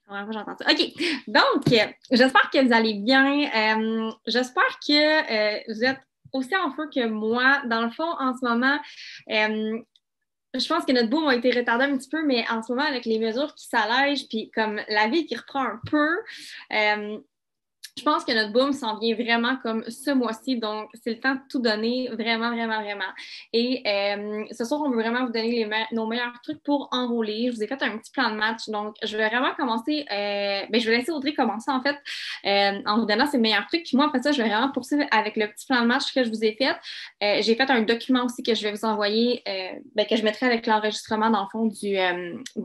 J'entends ça. OK. Donc, j'espère que vous allez bien. J'espère que vous êtes aussi en feu que moi. Dans le fond, en ce moment, je pense que notre boom a été retardé un petit peu, mais en ce moment, avec les mesures qui s'allègent, puis comme la vie qui reprend un peu, je pense que notre boom s'en vient vraiment comme ce mois-ci, donc c'est le temps de tout donner, vraiment, vraiment, vraiment. Et ce soir, on veut vraiment vous donner nos meilleurs trucs pour enrôler. Je vous ai fait un petit plan de match, donc je vais vraiment commencer, je vais laisser Audrey commencer en fait en vous donnant ses meilleurs trucs. Puis moi, après ça, je vais vraiment poursuivre avec le petit plan de match que je vous ai fait. J'ai fait un document aussi que je vais vous envoyer, que je mettrai avec l'enregistrement dans le fond du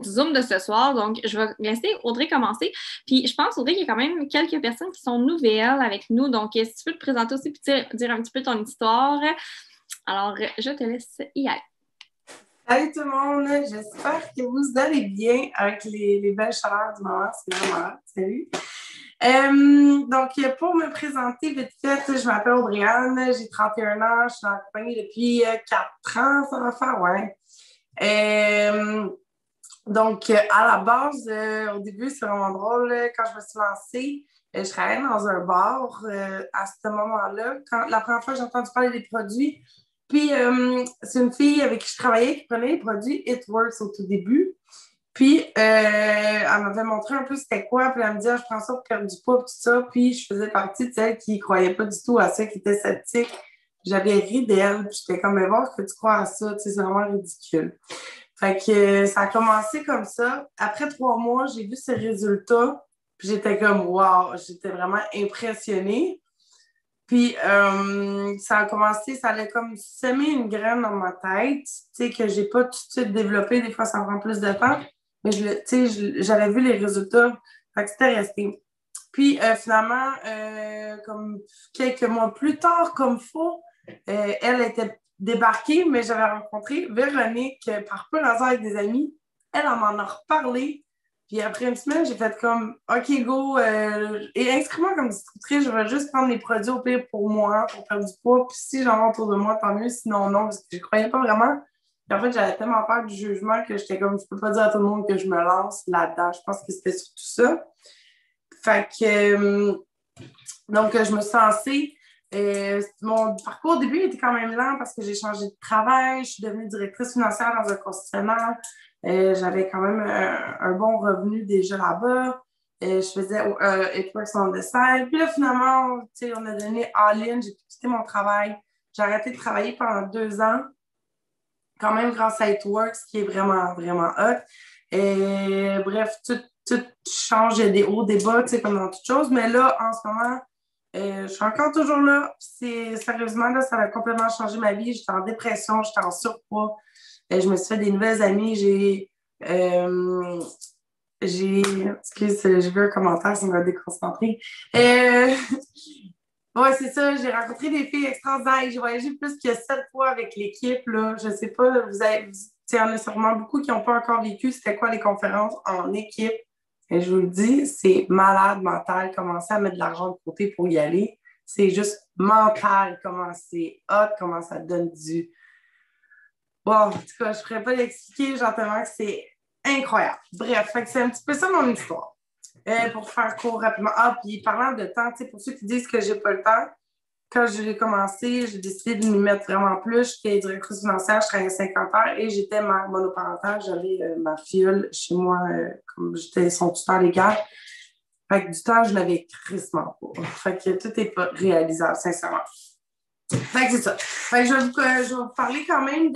Zoom de ce soir. Donc, je vais laisser Audrey commencer. Puis je pense, Audrey, qu'il y a quand même quelques personnes qui sont nouvelles avec nous. Donc, si tu peux te présenter aussi et dire un petit peu ton histoire. Alors, je te laisse y aller. Salut tout le monde, j'espère que vous allez bien avec les belles chaleurs du moment. C'est vraiment hâte. Salut. Donc, pour me présenter vite fait, je m'appelle Audrey-Anne, j'ai 31 ans, je suis dans la compagnie depuis 4 ans, ça va faire, ouais. Donc, à la base, au début, c'est vraiment drôle. Quand je me suis lancée, je travaillais dans un bar à ce moment-là. La première fois que j'ai entendu parler des produits, puis c'est une fille avec qui je travaillais qui prenait les produits It Works au tout début. Puis, elle m'avait montré un peu c'était quoi, puis elle me dit, je prends ça pour perdre du poids, tout ça. Puis, je faisais partie de celles qui ne croyaient pas du tout à ça, qui étaient sceptiques. J'avais ri d'elle, puis j'étais comme, mais voir que tu crois à ça, c'est vraiment ridicule. Fait que ça a commencé comme ça. Après 3 mois, j'ai vu ces résultats, puis j'étais comme, wow, j'étais vraiment impressionnée. Puis, ça a commencé, ça allait comme semer une graine dans ma tête, tu sais, que j'ai pas tout de suite développé. Des fois, ça prend plus de temps. Mais, j'avais vu les résultats. Fait que c'était resté. Puis, finalement, comme quelques mois plus tard, comme faux, elle était débarquée, mais j'avais rencontré Véronique par peu hasard avec des amis. Elle m'en a reparlé. Puis après une semaine, j'ai fait comme OK, go, et inscris-moi comme distributrice, je vais juste prendre les produits au pire pour moi, pour faire du poids. Puis si j'en ai autour de moi, tant mieux. Sinon, non, parce que je ne croyais pas vraiment. Puis en fait, j'avais tellement peur du jugement que j'étais comme, je peux pas dire à tout le monde que je me lance là-dedans. Je pense que c'était surtout ça. Fait que, donc, je me suis lancée. Mon parcours au début était quand même lent parce que j'ai changé de travail. Je suis devenue directrice financière dans un concessionnaire. J'avais quand même un bon revenu déjà là-bas. Je faisais It Works on the side. Puis là, finalement, on a donné all-in. J'ai quitté mon travail. J'ai arrêté de travailler pendant 2 ans. Quand même grâce à It Works, qui est vraiment, vraiment hot. Bref, tout change. Il y a des hauts, des bas, comme dans toute chose. Mais là, en ce moment, je suis encore toujours là. Sérieusement, là, ça a complètement changé ma vie. J'étais en dépression, j'étais en surpoids. Je me suis fait des nouvelles amies. Excuse, j'ai vu un commentaire, ça m'a déconcentré. Ouais, c'est ça. J'ai rencontré des filles extraordinaires. J'ai voyagé plus que 7 fois avec l'équipe, là. Je sais pas, il y en a sûrement beaucoup qui n'ont pas encore vécu c'était quoi les conférences en équipe. Et je vous le dis, c'est malade mental. Commencer à mettre de l'argent de côté pour y aller. C'est juste mental, comment c'est hot, comment ça donne du. Bon, en tout cas, je ne pourrais pas l'expliquer, genre tellement que c'est incroyable. Bref, fait que c'est un petit peu ça mon histoire. Pour faire court rapidement. Ah, puis parlant de temps, tu sais, pour ceux qui disent que j'ai pas le temps, quand j'ai commencé, j'ai décidé de m'y mettre vraiment plus. J'étais directrice financière, je travaillais 50 heures et j'étais mère monoparentale. J'avais ma filleule chez moi, comme j'étais son tuteur légal. Fait que du temps, je n'avais crissement pas. Fait que tout n'est pas réalisable, sincèrement. Fait que c'est ça. Fait que je vais vous parler quand même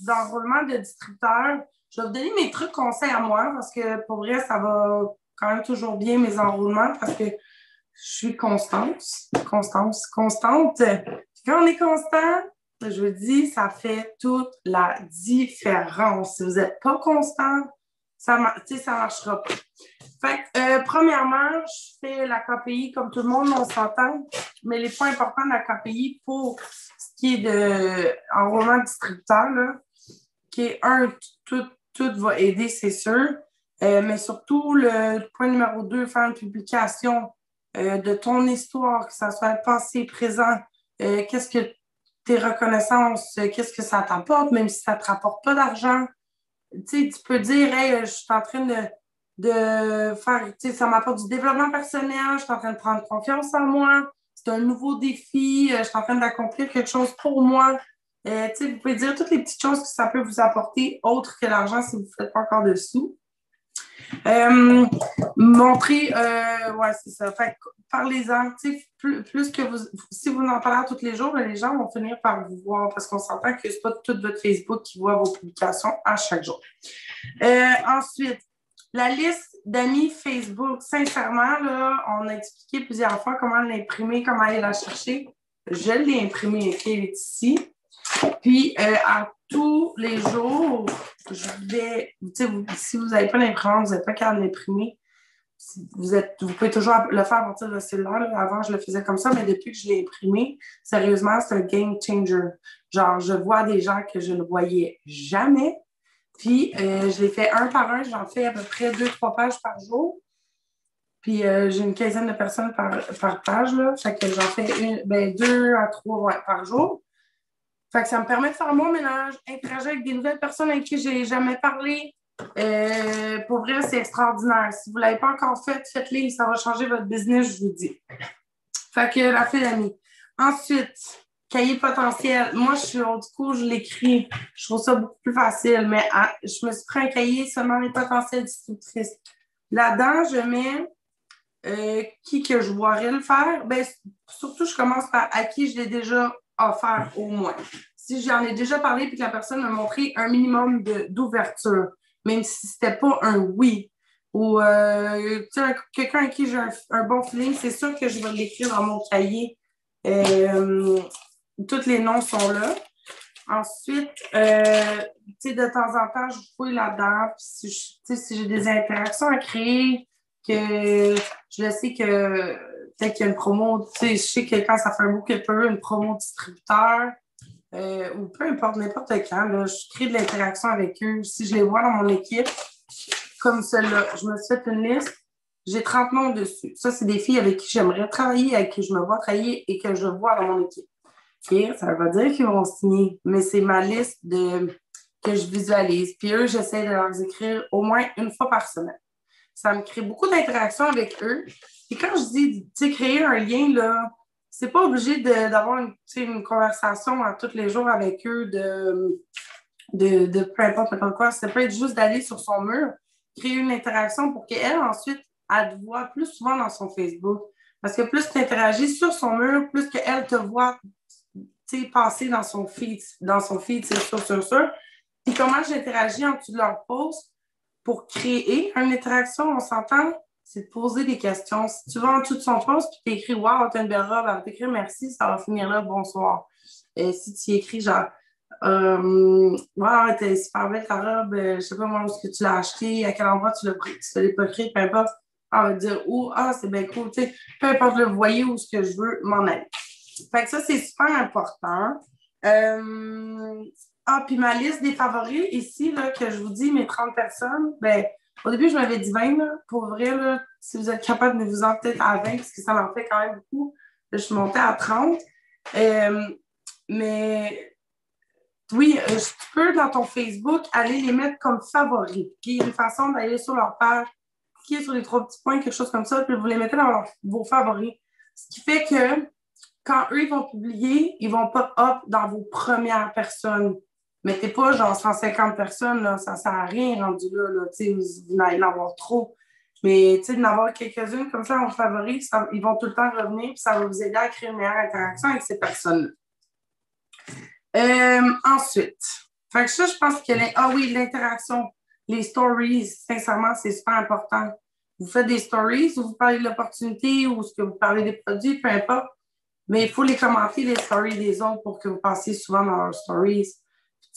d'enrôlement de distributeurs. Je vais vous donner mes trucs conseils à moi parce que pour vrai, ça va quand même toujours bien mes enrôlements parce que je suis constante. Puis quand on est constant, je vous dis, ça fait toute la différence. Si vous n'êtes pas constant, ça ne marchera pas. Fait que, premièrement, je fais la KPI comme tout le monde, on s'entend, mais les points importants de la KPI pour ce qui est de enrôlement distributeur, là, qui est tout va aider, c'est sûr, mais surtout, le point numéro 2, faire une publication de ton histoire, que ça soit le passé, présent, qu'est-ce que tes reconnaissances, qu'est-ce que ça t'apporte, même si ça ne te rapporte pas d'argent. Tu sais, tu peux dire, hey, je suis en train de faire, tu sais, ça m'apporte du développement personnel, je suis en train de prendre confiance en moi, c'est un nouveau défi, je suis en train d'accomplir quelque chose pour moi. Tu sais, vous pouvez dire toutes les petites choses que ça peut vous apporter, autre que l'argent si vous ne faites pas encore de sous. Montrer, ouais, c'est ça. Fait que parlez-en. Plus que vous, si vous en parlez tous les jours, ben, les gens vont finir par vous voir parce qu'on s'entend que c'est pas tout votre Facebook qui voit vos publications à chaque jour. Ensuite, la liste d'amis Facebook, sincèrement, là, on a expliqué plusieurs fois comment l'imprimer, comment aller la chercher. Je l'ai imprimée, OK, elle est ici. Puis, à tous les jours, je vais, si vous n'avez pas l'imprimante, vous n'êtes pas capable d'imprimer, vous pouvez toujours le faire à partir de votre cellulaire. Là. Avant, je le faisais comme ça, mais depuis que je l'ai imprimé, sérieusement, c'est un game changer. Genre, je vois des gens que je ne voyais jamais. Puis, je les fais un par un. J'en fais à peu près 2-3 pages par jour. Puis, j'ai une quinzaine de personnes par page. Là. Fait que j'en fais 2 à 3 par jour. Fait que ça me permet de faire mon ménage, interagir avec des nouvelles personnes avec qui je n'ai jamais parlé. Pour vrai, c'est extraordinaire. Si vous ne l'avez pas encore fait, faites-le. Ça va changer votre business, je vous dis. Fait que la file d'amis. Ensuite, cahier potentiel. Moi, du coup, je l'écris. Je trouve ça beaucoup plus facile, mais je me suis pris un cahier seulement les potentiels distributrices. Là-dedans, je mets qui que je voirais le faire. Ben, surtout, je commence par à qui je l'ai déjà offert au moins. Si j'en ai déjà parlé et que la personne m'a montré un minimum d'ouverture, même si c'était pas un oui, ou quelqu'un à qui j'ai un bon feeling, c'est sûr que je vais l'écrire dans mon cahier. Tous les noms sont là. Ensuite, de temps en temps, je fouille là-dedans. Si j'ai des interactions à créer, que je le sais que peut-être qu'il y a une promo, je sais que quand ça fait un bout qu'il peut, une promo distributeur, ou peu importe, n'importe quand, là, je crée de l'interaction avec eux. Si je les vois dans mon équipe, comme celle-là, je me suis fait une liste, j'ai 30 noms dessus. Ça, c'est des filles avec qui j'aimerais travailler, avec qui je me vois travailler et que je vois dans mon équipe. Okay? Ça veut dire qu'ils vont signer, mais c'est ma liste que je visualise. Puis eux, j'essaie de leur écrire au moins une fois par semaine. Ça me crée beaucoup d'interactions avec eux. Et quand je dis, créer un lien, là, c'est pas obligé d'avoir une conversation tous les jours avec eux de peu importe quoi. Ça peut être juste d'aller sur son mur, créer une interaction pour qu'elle, ensuite, elle te voit plus souvent dans son Facebook. Parce que plus tu interagis sur son mur, plus qu'elle te voit passer dans son feed, c'est sûr. Puis comment j'interagis en dessous de leur post pour créer une interaction, on s'entend? C'est de poser des questions. Si tu vas en dessous de son post puis tu écris wow, t'as une belle robe, elle va t'écrire merci, ça va finir là, bonsoir. Si tu écris genre wow, t'es super belle ta robe, je sais pas moi où est-ce que tu l'as acheté, à quel endroit tu l'as pris, tu l'as pas pris, peu importe. Elle va te dire c'est bien cool, tu sais, peu importe le voyer où ce que je veux m'en aller. Fait que ça, c'est super important. Puis ma liste des favoris, ici, là, que je vous dis, mes 30 personnes, ben, au début, je m'avais dit 20, là. Pour vrai, là, si vous êtes capable de vous en peut-être à 20, parce que ça m'en fait quand même beaucoup, là, je suis montée à 30. Mais oui, tu peux, dans ton Facebook, aller les mettre comme favoris. Puis une façon d'aller sur leur page, cliquer sur les 3 petits points, quelque chose comme ça, puis vous les mettez dans vos favoris. Ce qui fait que quand eux, ils vont publier, ils vont pop-up dans vos premières personnes. Mettez pas genre 150 personnes, là, ça sert à rien rendu là, vous n'allez en avoir trop. Mais d'en avoir quelques-unes comme ça en favori, ils vont tout le temps revenir, puis ça va vous aider à créer une meilleure interaction avec ces personnes-là. Ensuite, fait que ça, je pense que l'interaction, les stories, sincèrement, c'est super important. Vous faites des stories, ou vous parlez de l'opportunité, ou ce que vous parlez des produits, peu importe. Mais il faut les commenter, les stories des autres, pour que vous passiez souvent dans leurs stories.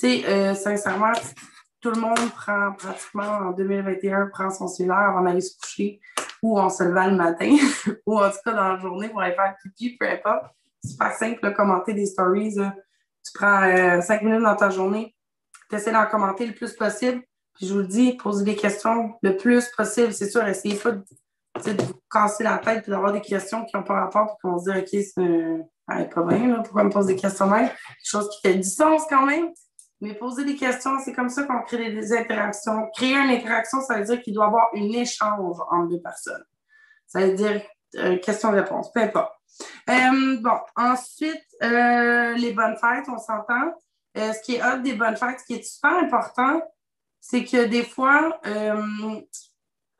Sincèrement, tout le monde pratiquement en 2021, prend son cellulaire avant d'aller se coucher ou en se levant le matin ou en tout cas dans la journée pour aller faire pipi, peu importe. C'est pas simple de commenter des stories. Tu prends 5 minutes dans ta journée, tu essaies d'en commenter le plus possible. Puis je vous le dis, posez des questions le plus possible. C'est sûr, essayez pas de vous casser la tête et d'avoir des questions qui n'ont pas rapport pour qu'on se dise OK, c'est Pas bien, là, pourquoi me poser des questions même? Quelque chose qui fait du sens quand même. Mais poser des questions, c'est comme ça qu'on crée des interactions. Créer une interaction, ça veut dire qu'il doit y avoir un échange entre deux personnes. Ça veut dire question-réponse, peu importe. Bon, ensuite, les bonnes fêtes, on s'entend. Ce qui est hot des bonnes fêtes, ce qui est super important, c'est que des fois,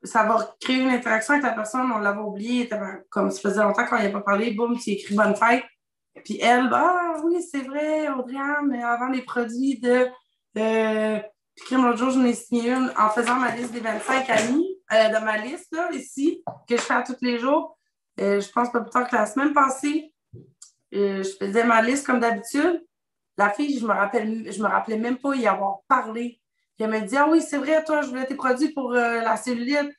ça va créer une interaction avec la personne, on l'avait oublié, comme ça faisait longtemps qu'on n'y a pas parlé, boum, tu écris bonne fête. Puis elle, ah oui, c'est vrai, Audriane, mais avant les produits de. Puis l'autre jour, je m'ai signé une en faisant ma liste des 25 amis, de ma liste, là, ici, que je fais à tous les jours. Je pense pas plus tard que la semaine passée, je faisais ma liste comme d'habitude. La fille, je me rappelais même pas y avoir parlé. Puis elle m'a dit, ah oui, c'est vrai, toi, je voulais tes produits pour la cellulite.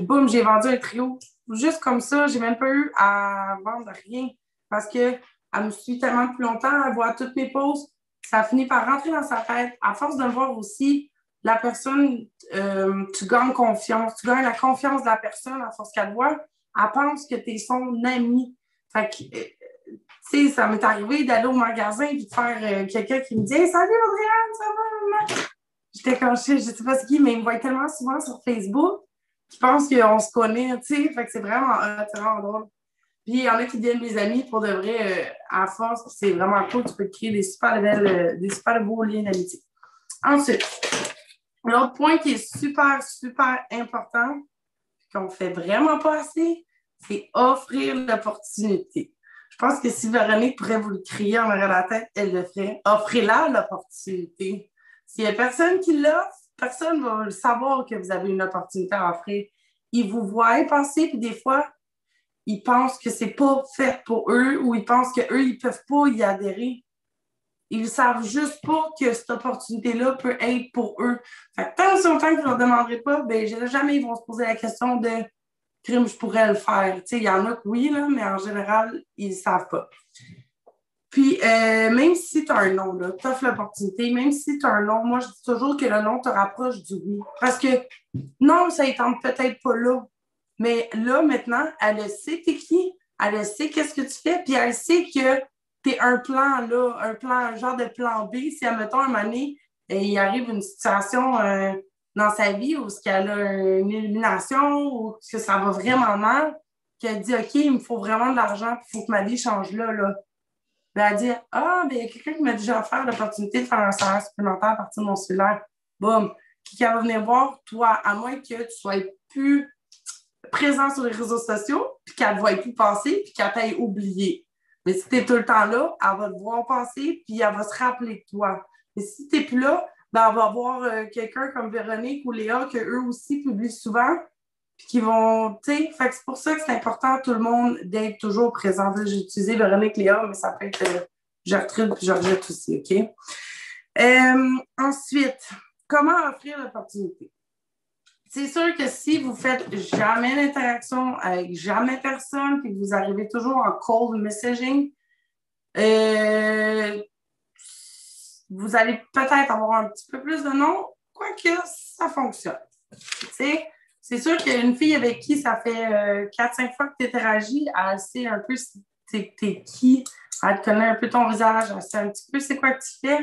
Boum, j'ai vendu un trio. Juste comme ça, j'ai même pas eu à vendre rien. Parce qu'elle me suit tellement depuis longtemps, elle voit toutes mes posts. Ça a fini par rentrer dans sa tête. À force de me voir aussi, la personne, tu gagnes confiance. Tu gagnes la confiance de la personne à force qu'elle te voit. Elle pense que tu es son ami. Fait que, tu sais, ça m'est arrivé d'aller au magasin et de faire quelqu'un qui me dit hey, salut Audriane, ça va, maman? J'étais comme je sais pas ce qui, mais il me voit tellement souvent sur Facebook qu'ils pensent qu'on se connaît, tu sais. Fait que c'est vraiment drôle. Puis il y en a qui deviennent mes amis pour de vrai, à force, c'est vraiment cool. Tu peux créer des super beaux liens d'amitié. Ensuite, l'autre point qui est super, super important, qu'on ne fait vraiment pas assez, c'est offrir l'opportunité. Je pense que si Véronique pourrait vous le crier en arrière de la tête, elle le ferait. Offrez-la l'opportunité. S'il n'y a personne qui l'offre, personne ne va savoir que vous avez une opportunité à offrir. Ils vous voient passer, puis des fois, ils pensent que c'est pas fait pour eux ou ils pensent qu'eux, ils peuvent pas y adhérer. Ils savent juste pas que cette opportunité-là peut être pour eux. Fait que tant que que vous ne leur demanderez pas, ben jamais ils vont se poser la question de crime, je pourrais le faire. Tu sais, il y en a que oui, là, mais en général, ils ne savent pas. Puis, même si tu as un non, tu offres l'opportunité, même si tu as un non, moi, je dis toujours que le non te rapproche du oui. Parce que non, ça ne tente peut-être pas là. Mais là, maintenant, elle sait t'es qui, elle sait qu'est-ce que tu fais, puis elle sait que tu es un plan, là, un genre de plan B. Si, admettons, un moment donné, il arrive une situation dans sa vie où elle a une élimination ou que ça va vraiment mal, qu'elle dit OK, il me faut vraiment de l'argent, il faut que ma vie change là. Ben, elle dit ah, ben, il y a quelqu'un qui m'a déjà offert l'opportunité de faire un salaire supplémentaire à partir de mon cellulaire. Boum. Qui va venir voir, toi, à moins que tu sois plus présent sur les réseaux sociaux, puis qu'elle ne te voie plus passer, puis qu'elle t'aille oublié. Mais si tu es tout le temps là, elle va te voir passer, puis elle va se rappeler de toi. Mais si tu n'es plus là, ben, elle va voir quelqu'un comme Véronique ou Léa, qu'eux aussi publient souvent, puis qui vont, tu sais, fait que c'est pour ça que c'est important, tout le monde, d'être toujours présent. J'ai utilisé Véronique, Léa, mais ça peut être Gertrude puis Georgette aussi, OK? Ensuite, comment offrir l'opportunité? C'est sûr que si vous faites jamais d'interaction avec jamais personne, puis que vous arrivez toujours en cold messaging, vous allez peut-être avoir un petit peu plus de non, quoique ça fonctionne. T'sais, c'est sûr qu'une fille avec qui ça fait 4-5 fois que tu interagis, elle sait un peu t'es qui, elle te connaît un peu ton visage, elle sait un petit peu c'est quoi que tu fais.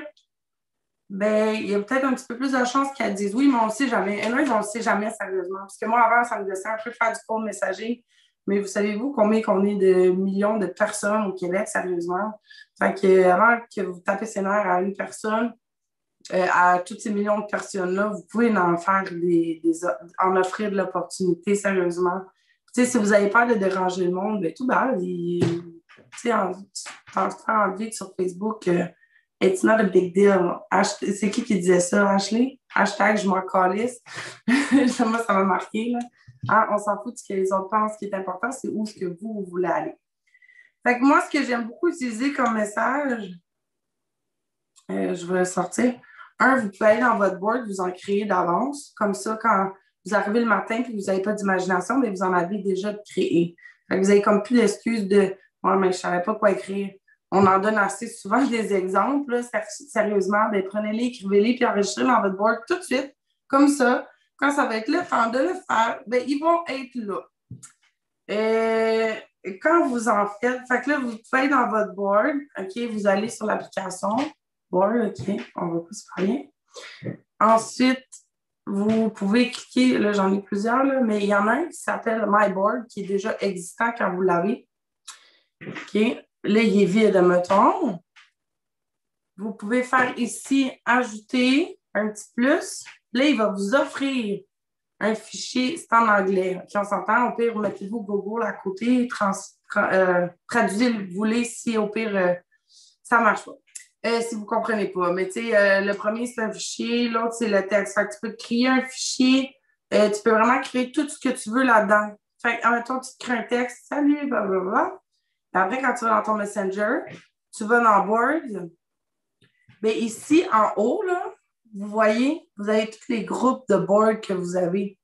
Ben, il y a peut-être un petit peu plus de chances qu'elle dise oui, mais on ne le sait jamais. Et là, on ne le sait jamais sérieusement. Parce que moi, avant, ça me laissait un peu faire du cold messager. Mais vous savez-vous combien qu'on est de millions de personnes au Québec, sérieusement? Fait que avant que vous tapez ses nerfs à une personne, à tous ces millions de personnes-là, vous pouvez en faire en offrir de l'opportunité, sérieusement. Tu sais, si vous avez peur de déranger le monde, ben tout bas, tu sais, en enlever sur Facebook, it's not a big deal. C'est qui disait ça, Ashley? Hashtag je m'en calisse. Moi, ça m'a marqué, là. Hein, on s'en fout de ce que les autres pensent. Ce qui est important, c'est où est-ce que vous voulez aller. Fait que moi, ce que j'aime beaucoup utiliser comme message, je vais le sortir. Vous pouvez aller dans votre board, vous en créer d'avance. Comme ça, quand vous arrivez le matin et que vous n'avez pas d'imagination, mais vous en avez déjà créé. Fait que vous n'avez comme plus d'excuses de « Ouais, mais je ne savais pas quoi écrire ». On en donne assez souvent des exemples. Là, sérieusement, ben, prenez-les, écrivez-les, puis enregistrez dans votre board tout de suite. Comme ça, quand ça va être le temps de le faire, ben, ils vont être là. quand vous en faites, fait que là, vous pouvez aller dans votre board, OK, vous allez sur l'application board, OK, on va pas se parler. Ensuite, vous pouvez cliquer, là, j'en ai plusieurs, là, mais il y en a un qui s'appelle My Board, qui est déjà existant quand vous l'avez. OK, là, il est vide, mettons. Vous pouvez faire ici, ajouter un petit plus. Là, il va vous offrir un fichier, c'est en anglais. OK, on s'entend, au pire, mettez-vous Google à côté, traduisez le que vous voulez si au pire, ça ne marche pas. Si vous ne comprenez pas. Mais tu sais, le premier, c'est un fichier, l'autre, c'est le texte. Fait que tu peux créer un fichier, tu peux vraiment créer tout ce que tu veux là-dedans. Fait que, admettons, tu te crées un texte, salut, blablabla. Après, quand tu vas dans ton Messenger, tu vas dans Board. Bien, ici, en haut, là, vous voyez, vous avez tous les groupes de board que vous avez.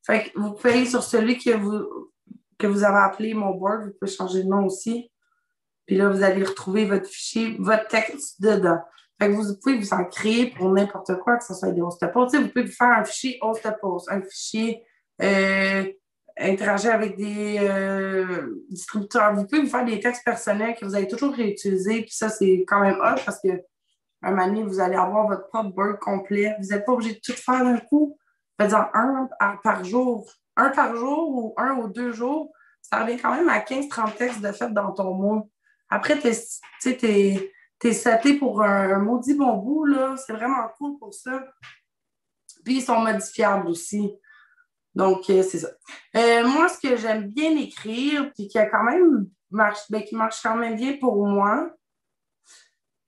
Fait que vous pouvez aller sur celui que vous avez appelé mon board, vous pouvez changer de nom aussi. Puis là, vous allez retrouver votre fichier, votre texte dedans. Fait que vous pouvez vous en créer pour n'importe quoi, que ce soit des host-posts. Vous pouvez vous faire un fichier host-post, un fichier interagir avec des distributeurs. Vous pouvez vous faire des textes personnels que vous allez toujours réutiliser. Puis ça, c'est quand même hot parce que un moment donné, vous allez avoir votre propre board complet. Vous n'êtes pas obligé de tout faire d'un coup. Faites-en un par jour. Un par jour ou un ou 2 jours, ça revient quand même à 15-30 textes de fait dans ton mois. Après, t'es seté pour un maudit bon bout, là. C'est vraiment cool pour ça. Puis, ils sont modifiables aussi. Donc, c'est ça. Moi, ce que j'aime bien écrire, puis qui a quand même qui marche quand même bien pour moi,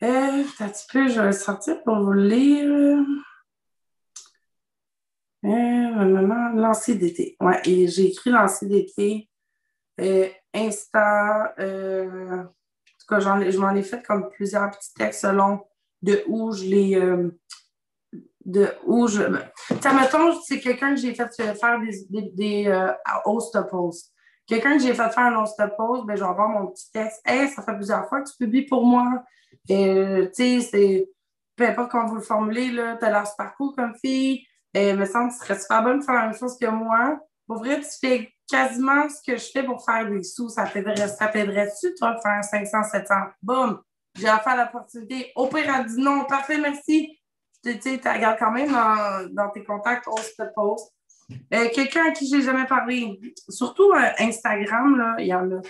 un petit peu, je vais le sortir pour vous le lire. Lancer d'été. Ouais, et j'ai écrit lancer d'été. Insta. En tout cas, je m'en ai fait comme plusieurs petits textes selon de où je les. Mettons, c'est quelqu'un que j'ai fait faire des host-posts. Quelqu'un que j'ai fait faire un host-post, ben, je vais avoir mon petit texte. Hey, ça fait plusieurs fois que tu publies pour moi. Tu sais, c'est. Peu importe comment vous le formulez, là, t'as l'air super cool comme fille. Me semble que tu serais super bonne de faire la même chose que moi. Pour vrai, tu fais quasiment ce que je fais pour faire des sous. Ça t'aiderait-tu, toi, de faire 500, 700? Boum! J'ai offert à l'opportunité. Au pire, elle dit non. Parfait, merci. Tu sais, tu regardes quand même dans tes contacts, host-post. Quelqu'un à qui j'ai jamais parlé. Surtout Instagram, là, il y en a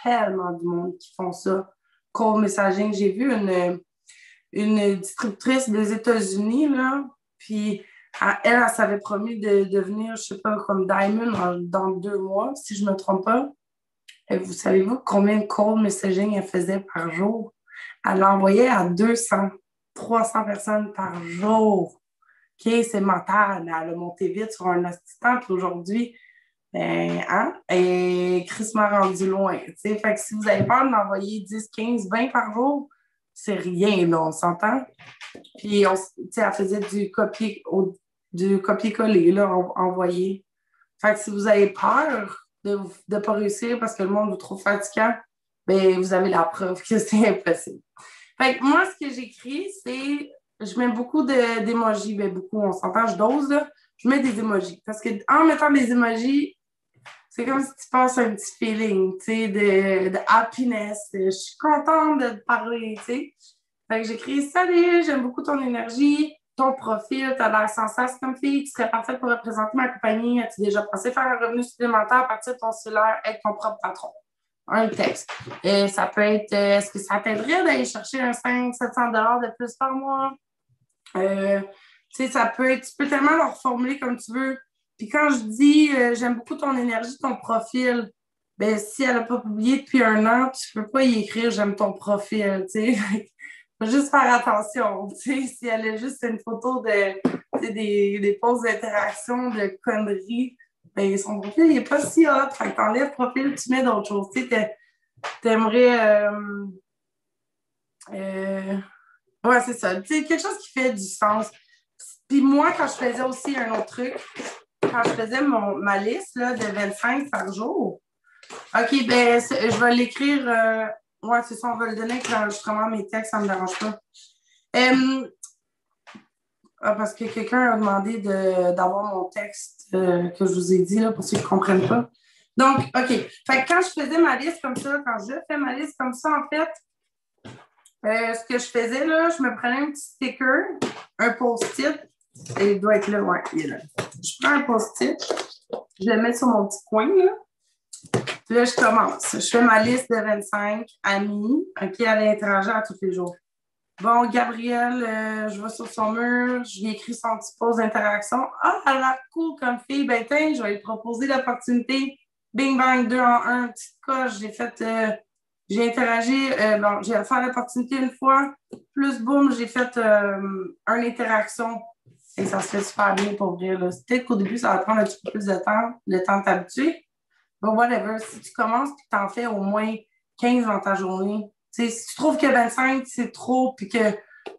tellement de monde qui font ça. Cold messaging. J'ai vu une distributrice des États-Unis, là, puis elle s'avait promis de devenir, je sais pas, comme Diamond dans 2 mois, si je me trompe pas. Et vous savez-vous combien de cold messaging elle faisait par jour? Elle l'envoyait à 200, 300 personnes par jour. OK, c'est mental, mais elle a monté vite sur un assistant, puis aujourd'hui, ben, hein? Et Chris m'a rendu loin. Fait que si vous avez peur d'envoyer 10, 15, 20 par jour, c'est rien, là, on s'entend. Puis, elle faisait du copier-coller, là, envoyé. Fait que si vous avez peur de ne pas réussir parce que le monde vous trouve fatigant, ben, vous avez la preuve que c'est impossible. Fait que moi, ce que j'écris, c'est je mets beaucoup d'émojis. Ben, beaucoup, on s'entend, je dose, là. Je mets des émojis. Parce qu'en mettant des émojis, c'est comme si tu passes un petit feeling, tu sais, de happiness. Je suis contente de te parler, tu sais. Fait que j'écris salut, j'aime beaucoup ton énergie, ton profil, t'as l'air sensation comme fille, tu serais parfaite pour représenter ma compagnie. As-tu déjà pensé faire un revenu supplémentaire à partir de ton cellulaire avec ton propre patron? Un texte. Ça peut être, est-ce que ça t'aiderait d'aller chercher un 500-700 $ de plus par mois? Tu sais, ça peut être, tu peux tellement le reformuler comme tu veux. Puis quand je dis, j'aime beaucoup ton énergie, ton profil, ben si elle n'a pas publié depuis 1 an, tu ne peux pas y écrire, j'aime ton profil, tu sais. Faut juste faire attention, tu sais, si elle a juste une photo des poses d'interaction, de conneries, ben son profil n'est pas si hot. Fait que t'enlèves profil, tu mets d'autres choses. Tu sais, t'aimerais... ouais, c'est ça. Tu sais, quelque chose qui fait du sens. Puis moi, quand je faisais aussi un autre truc, quand je faisais ma liste là, de 25 par jour, OK, ben je vais l'écrire... ouais, c'est ça, on va le donner avec l'enregistrement mes textes, ça ne me dérange pas. Parce que quelqu'un a demandé d'avoir mon texte que je vous ai dit, là, pour ceux qui ne comprennent pas. Donc, OK. Fait que quand je faisais ma liste comme ça, quand je fais ma liste comme ça, en fait, ce que je faisais, là, je me prenais un petit sticker, un post-it, et il doit être là, ouais, il est là. Je prends un post-it, je le mets sur mon petit coin, là. Puis là, je commence. Je fais ma liste de 25 amis à qui elle interagir à tous les jours. Bon, Gabrielle, je vais sur son mur, je lui écris son petit post d'interaction. Ah, elle a l'air cool comme fille. Ben, tiens, je vais lui proposer l'opportunité. Bing, bang, 2 en 1, petite coche. J'ai interagi, bon, j'ai fait l'opportunité une fois. Plus, boum, j'ai fait une interaction. Et ça se fait super bien pour vrai. Peut-être qu'au début, ça va prendre un petit peu plus de temps, le temps de t'habituer. But whatever, si tu commences et que tu en fais au moins 15 dans ta journée, si tu trouves que 25, c'est trop puis que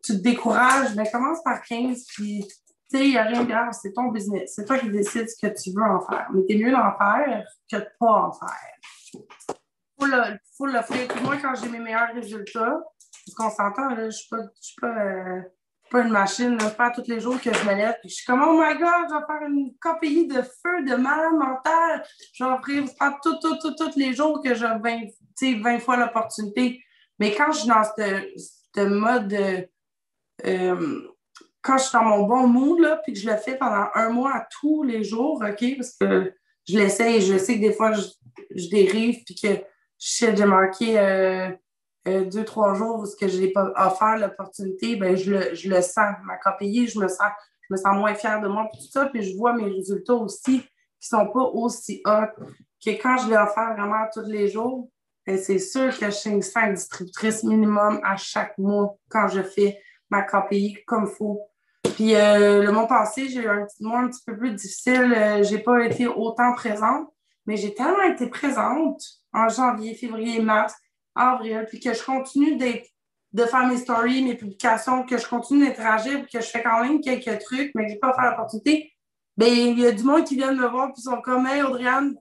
tu te décourages, ben commence par 15 puis il n'y a rien de grave, c'est ton business. C'est toi qui décides ce que tu veux en faire. Mais t'es mieux d'en faire que de pas en faire. Faut le faire. Puis moi, quand j'ai mes meilleurs résultats, parce qu'on s'entend, là, je suis pas une machine, là, pas tous les jours que je me lève. Puis je suis comme, oh my God, je vais faire une KPI de feu, de malade mental. Je vais offrir tous les jours que j'ai 20 fois l'opportunité. Mais quand je suis dans ce mode quand je suis dans mon bon mood, là, puis que je le fais pendant 1 mois à tous les jours, OK, parce que je l'essaye, je sais que des fois, je dérive, puis que j'ai marqué 2, 3 jours où je n'ai pas offert l'opportunité, ben je le sens. Ma KPI, je me sens moins fière de moi, puis tout ça, puis je vois mes résultats aussi qui ne sont pas aussi hauts que quand je l'ai offert vraiment tous les jours. Ben, c'est sûr que je suis 5 distributrices minimum à chaque mois quand je fais ma KPI comme il faut. Puis le mois passé, j'ai eu un mois un petit peu plus difficile. J'ai pas été autant présente, mais j'ai tellement été présente en janvier, février, mars, avril, puis que je continue de faire mes stories, mes publications, que je continue d'interagir, puis que je fais quand même quelques trucs, mais que j'ai pas fait l'opportunité. Ben, il y a du monde qui vient me voir, puis ils sont comme, hey, Audriane,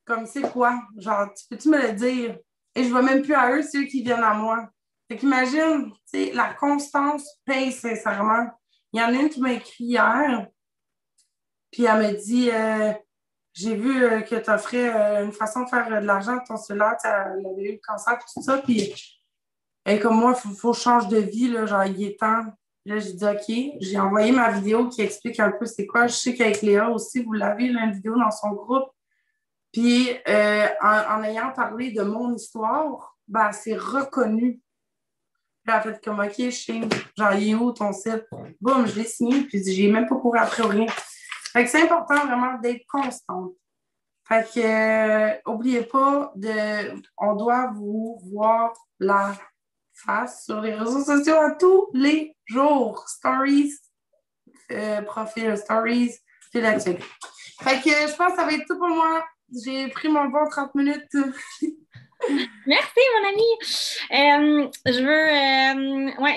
comme c'est quoi? Genre, peux-tu me le dire? Et je ne vais même plus à eux, c'est eux qui viennent à moi. Fait qu'imagine, tu sais, la constance paye sincèrement. Il y en a une qui m'a écrit hier, puis elle me dit j'ai vu que tu offrais une façon de faire de l'argent avec ton cellulaire, elle avait eu le cancer et tout ça, puis elle est comme moi, il faut que je change de vie, là, genre il est temps. Là, j'ai dit OK. J'ai envoyé ma vidéo qui explique un peu c'est quoi. Je sais qu'avec Léa aussi, vous l'avez, là, une vidéo dans son groupe. Puis, en ayant parlé de mon histoire, ben, c'est reconnu. Puis, elle a fait comme, OK, je sais, genre, il est où ton site? Boum, je l'ai signé, puis j'ai même pas couru après ou rien. Fait que c'est important vraiment d'être constante. Fait que, oubliez pas on doit vous voir la face sur les réseaux sociaux à tous les jours. Stories, profil, stories, puis là-dessus. Fait que, je pense que ça va être tout pour moi. J'ai pris mon bon 30 minutes. Merci, mon ami. Je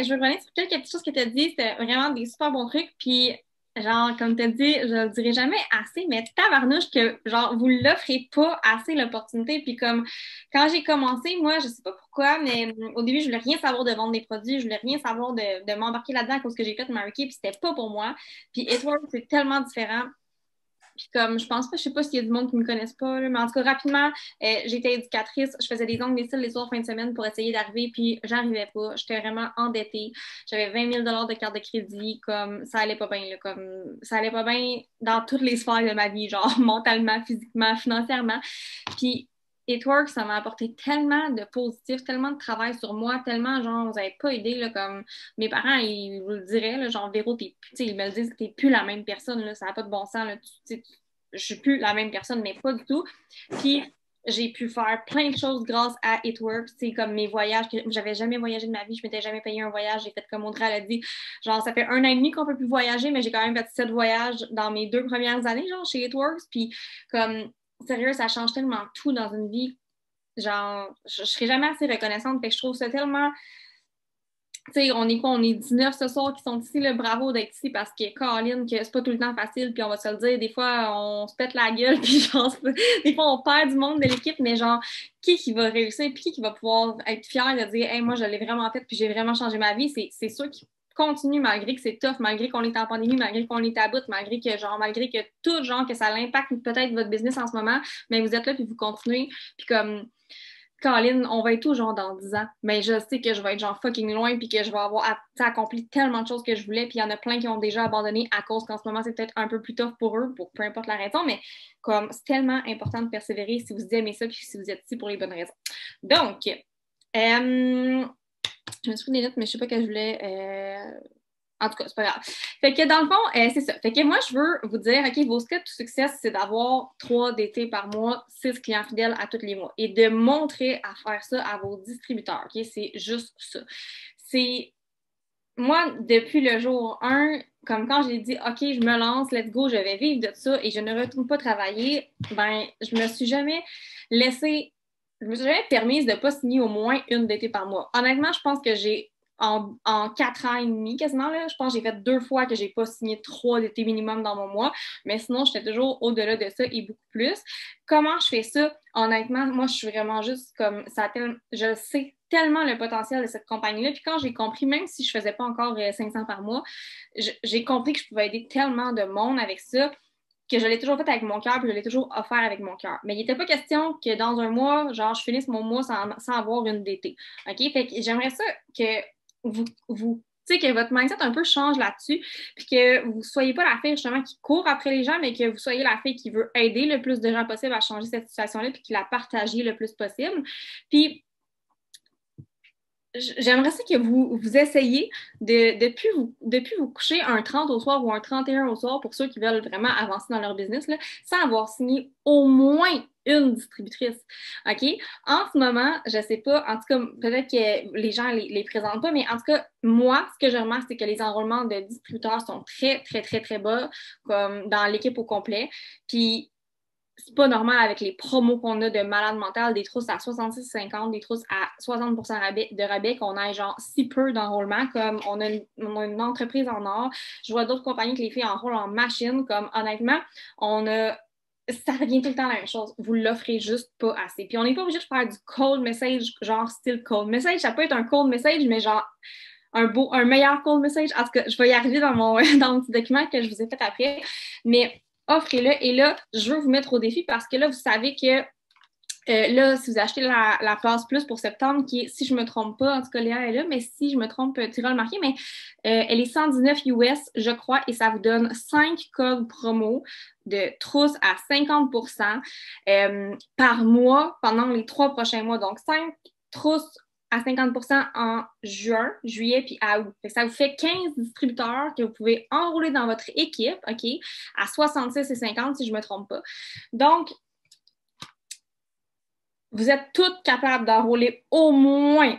veux revenir sur quelques petites choses que tu as dit. C'était vraiment des super bons trucs. Puis, genre, comme tu as dit, je le dirai jamais assez, mais tabarnouche que, genre, vous l'offrez pas assez l'opportunité. Puis, comme, quand j'ai commencé, moi, je sais pas pourquoi, mais au début, je voulais rien savoir de vendre des produits. Je voulais rien savoir de m'embarquer là-dedans à cause que j'ai fait Mary Kay, puis c'était pas pour moi. Puis, Edward, c'est tellement différent. Puis comme, je pense pas, je sais pas s'il y a du monde qui me connaissent pas, là, mais en tout cas, rapidement, j'étais éducatrice, je faisais des ongles, des cils les soirs, fin de semaine pour essayer d'arriver, puis j'arrivais pas. J'étais vraiment endettée. J'avais 20 000 de carte de crédit, comme, ça allait pas bien, là, comme, ça allait pas bien dans toutes les sphères de ma vie, genre, mentalement, physiquement, financièrement. Puis, It Works, ça m'a apporté tellement de positif, tellement de travail sur moi, tellement, genre, vous n'avez pas idée, là, comme, mes parents, ils vous le diraient, là, genre, Véro, ils me le disent que t'es plus la même personne, là, ça n'a pas de bon sens, là, je suis plus la même personne, mais pas du tout. Puis, j'ai pu faire plein de choses grâce à It Works, comme mes voyages, que j'avais jamais voyagé de ma vie, je m'étais jamais payé un voyage, j'ai fait comme Audrey l'a dit, genre, ça fait 1 an et demi qu'on peut plus voyager, mais j'ai quand même fait 7 voyages dans mes 2 premières années, genre, chez It Works, puis comme, sérieux, ça change tellement tout dans une vie, genre, je serai jamais assez reconnaissante, fait que je trouve ça tellement tu sais, on est quoi? On est 19 ce soir qui sont ici, le bravo d'être ici parce que Caroline, que c'est pas tout le temps facile, puis on va se le dire, des fois, on se pète la gueule, puis genre, des fois, on perd du monde de l'équipe, mais genre, qui va réussir, puis qui va pouvoir être fier de dire, hey, moi, je l'ai vraiment fait, puis j'ai vraiment changé ma vie, c'est sûr continue malgré que c'est tough, malgré qu'on est en pandémie, malgré qu'on est à bout, malgré que tout, genre, que ça l'impacte peut-être votre business en ce moment, mais vous êtes là puis vous continuez. Puis comme, Colin, on va être où, genre, dans 10 ans? Mais je sais que je vais être, genre, fucking loin puis que je vais avoir accompli tellement de choses que je voulais. Puis il y en a plein qui ont déjà abandonné à cause qu'en ce moment, c'est peut-être un peu plus tough pour eux, pour peu importe la raison. Mais comme, c'est tellement important de persévérer si vous aimez ça puis si vous êtes ici pour les bonnes raisons. Donc, je me suis pris des notes, mais je sais pas que je voulais. En tout cas, c'est pas grave. Fait que dans le fond, c'est ça. Fait que moi, je veux vous dire, OK, vos secrets de succès, c'est d'avoir 3 DT par mois, 6 clients fidèles à tous les mois. Et de montrer à faire ça à vos distributeurs. OK? C'est juste ça. C'est. Moi, depuis le jour 1, comme quand j'ai dit, OK, je me lance, let's go, je vais vivre de ça et je ne retourne pas travailler, ben, je me suis jamais laissée. Je me suis jamais permise de ne pas signer au moins une DT par mois. Honnêtement, je pense que j'ai en 4 ans et demi quasiment, là, je pense que j'ai fait 2 fois que j'ai pas signé 3 d'été minimum dans mon mois, mais sinon, j'étais toujours au-delà de ça et beaucoup plus. Comment je fais ça? Honnêtement, moi, je suis vraiment juste comme ça. Je sais tellement le potentiel de cette compagnie-là. Puis quand j'ai compris, même si je faisais pas encore 500 par mois, j'ai compris que je pouvais aider tellement de monde avec ça que je l'ai toujours fait avec mon cœur, puis je l'ai toujours offert avec mon cœur. Mais il n'était pas question que dans un mois, genre, je finisse mon mois sans avoir une DT. OK? Fait que j'aimerais ça que vous tu sais, que votre mindset un peu change là-dessus, puis que vous ne soyez pas la fille justement qui court après les gens, mais que vous soyez la fille qui veut aider le plus de gens possible à changer cette situation-là, puis qui la partagiez le plus possible. Puis, j'aimerais ça que vous essayiez depuis vous coucher un 30 au soir ou un 31 au soir pour ceux qui veulent vraiment avancer dans leur business, là, sans avoir signé au moins une distributrice. OK? En ce moment, je sais pas, en tout cas, peut-être que les gens les présentent pas, mais en tout cas, moi, ce que je remarque, c'est que les enrôlements de distributeurs sont très, très, très, très bas, comme dans l'équipe au complet. Puis, c'est pas normal avec les promos qu'on a de malade mental, des trousses à 66,50, des trousses à 60% de rabais, qu'on ait genre si peu d'enrôlement, comme on a une entreprise en or. Je vois d'autres compagnies que les filles enrôlent en machine, comme honnêtement, ça revient tout le temps à la même chose. Vous l'offrez juste pas assez. Puis on n'est pas obligé de faire du cold message, genre style cold message. Ça peut être un cold message, mais genre un meilleur cold message. En tout cas, je vais y arriver dans dans le petit document que je vous ai fait après. Mais offrez-le. Et là, je veux vous mettre au défi parce que là, vous savez que là, si vous achetez la passe plus pour septembre, qui est, si je ne me trompe pas, en tout cas, Léa est là, mais si je me trompe, tu iras le marquer, mais elle est 119 US, je crois, et ça vous donne 5 codes promo de trousses à 50% par mois pendant les 3 prochains mois. Donc, 5 trousses à 50% en juin, juillet, puis à août. Ça vous fait 15 distributeurs que vous pouvez enrôler dans votre équipe, OK, à 66,50 si je ne me trompe pas. Donc, vous êtes toutes capables d'enrôler au moins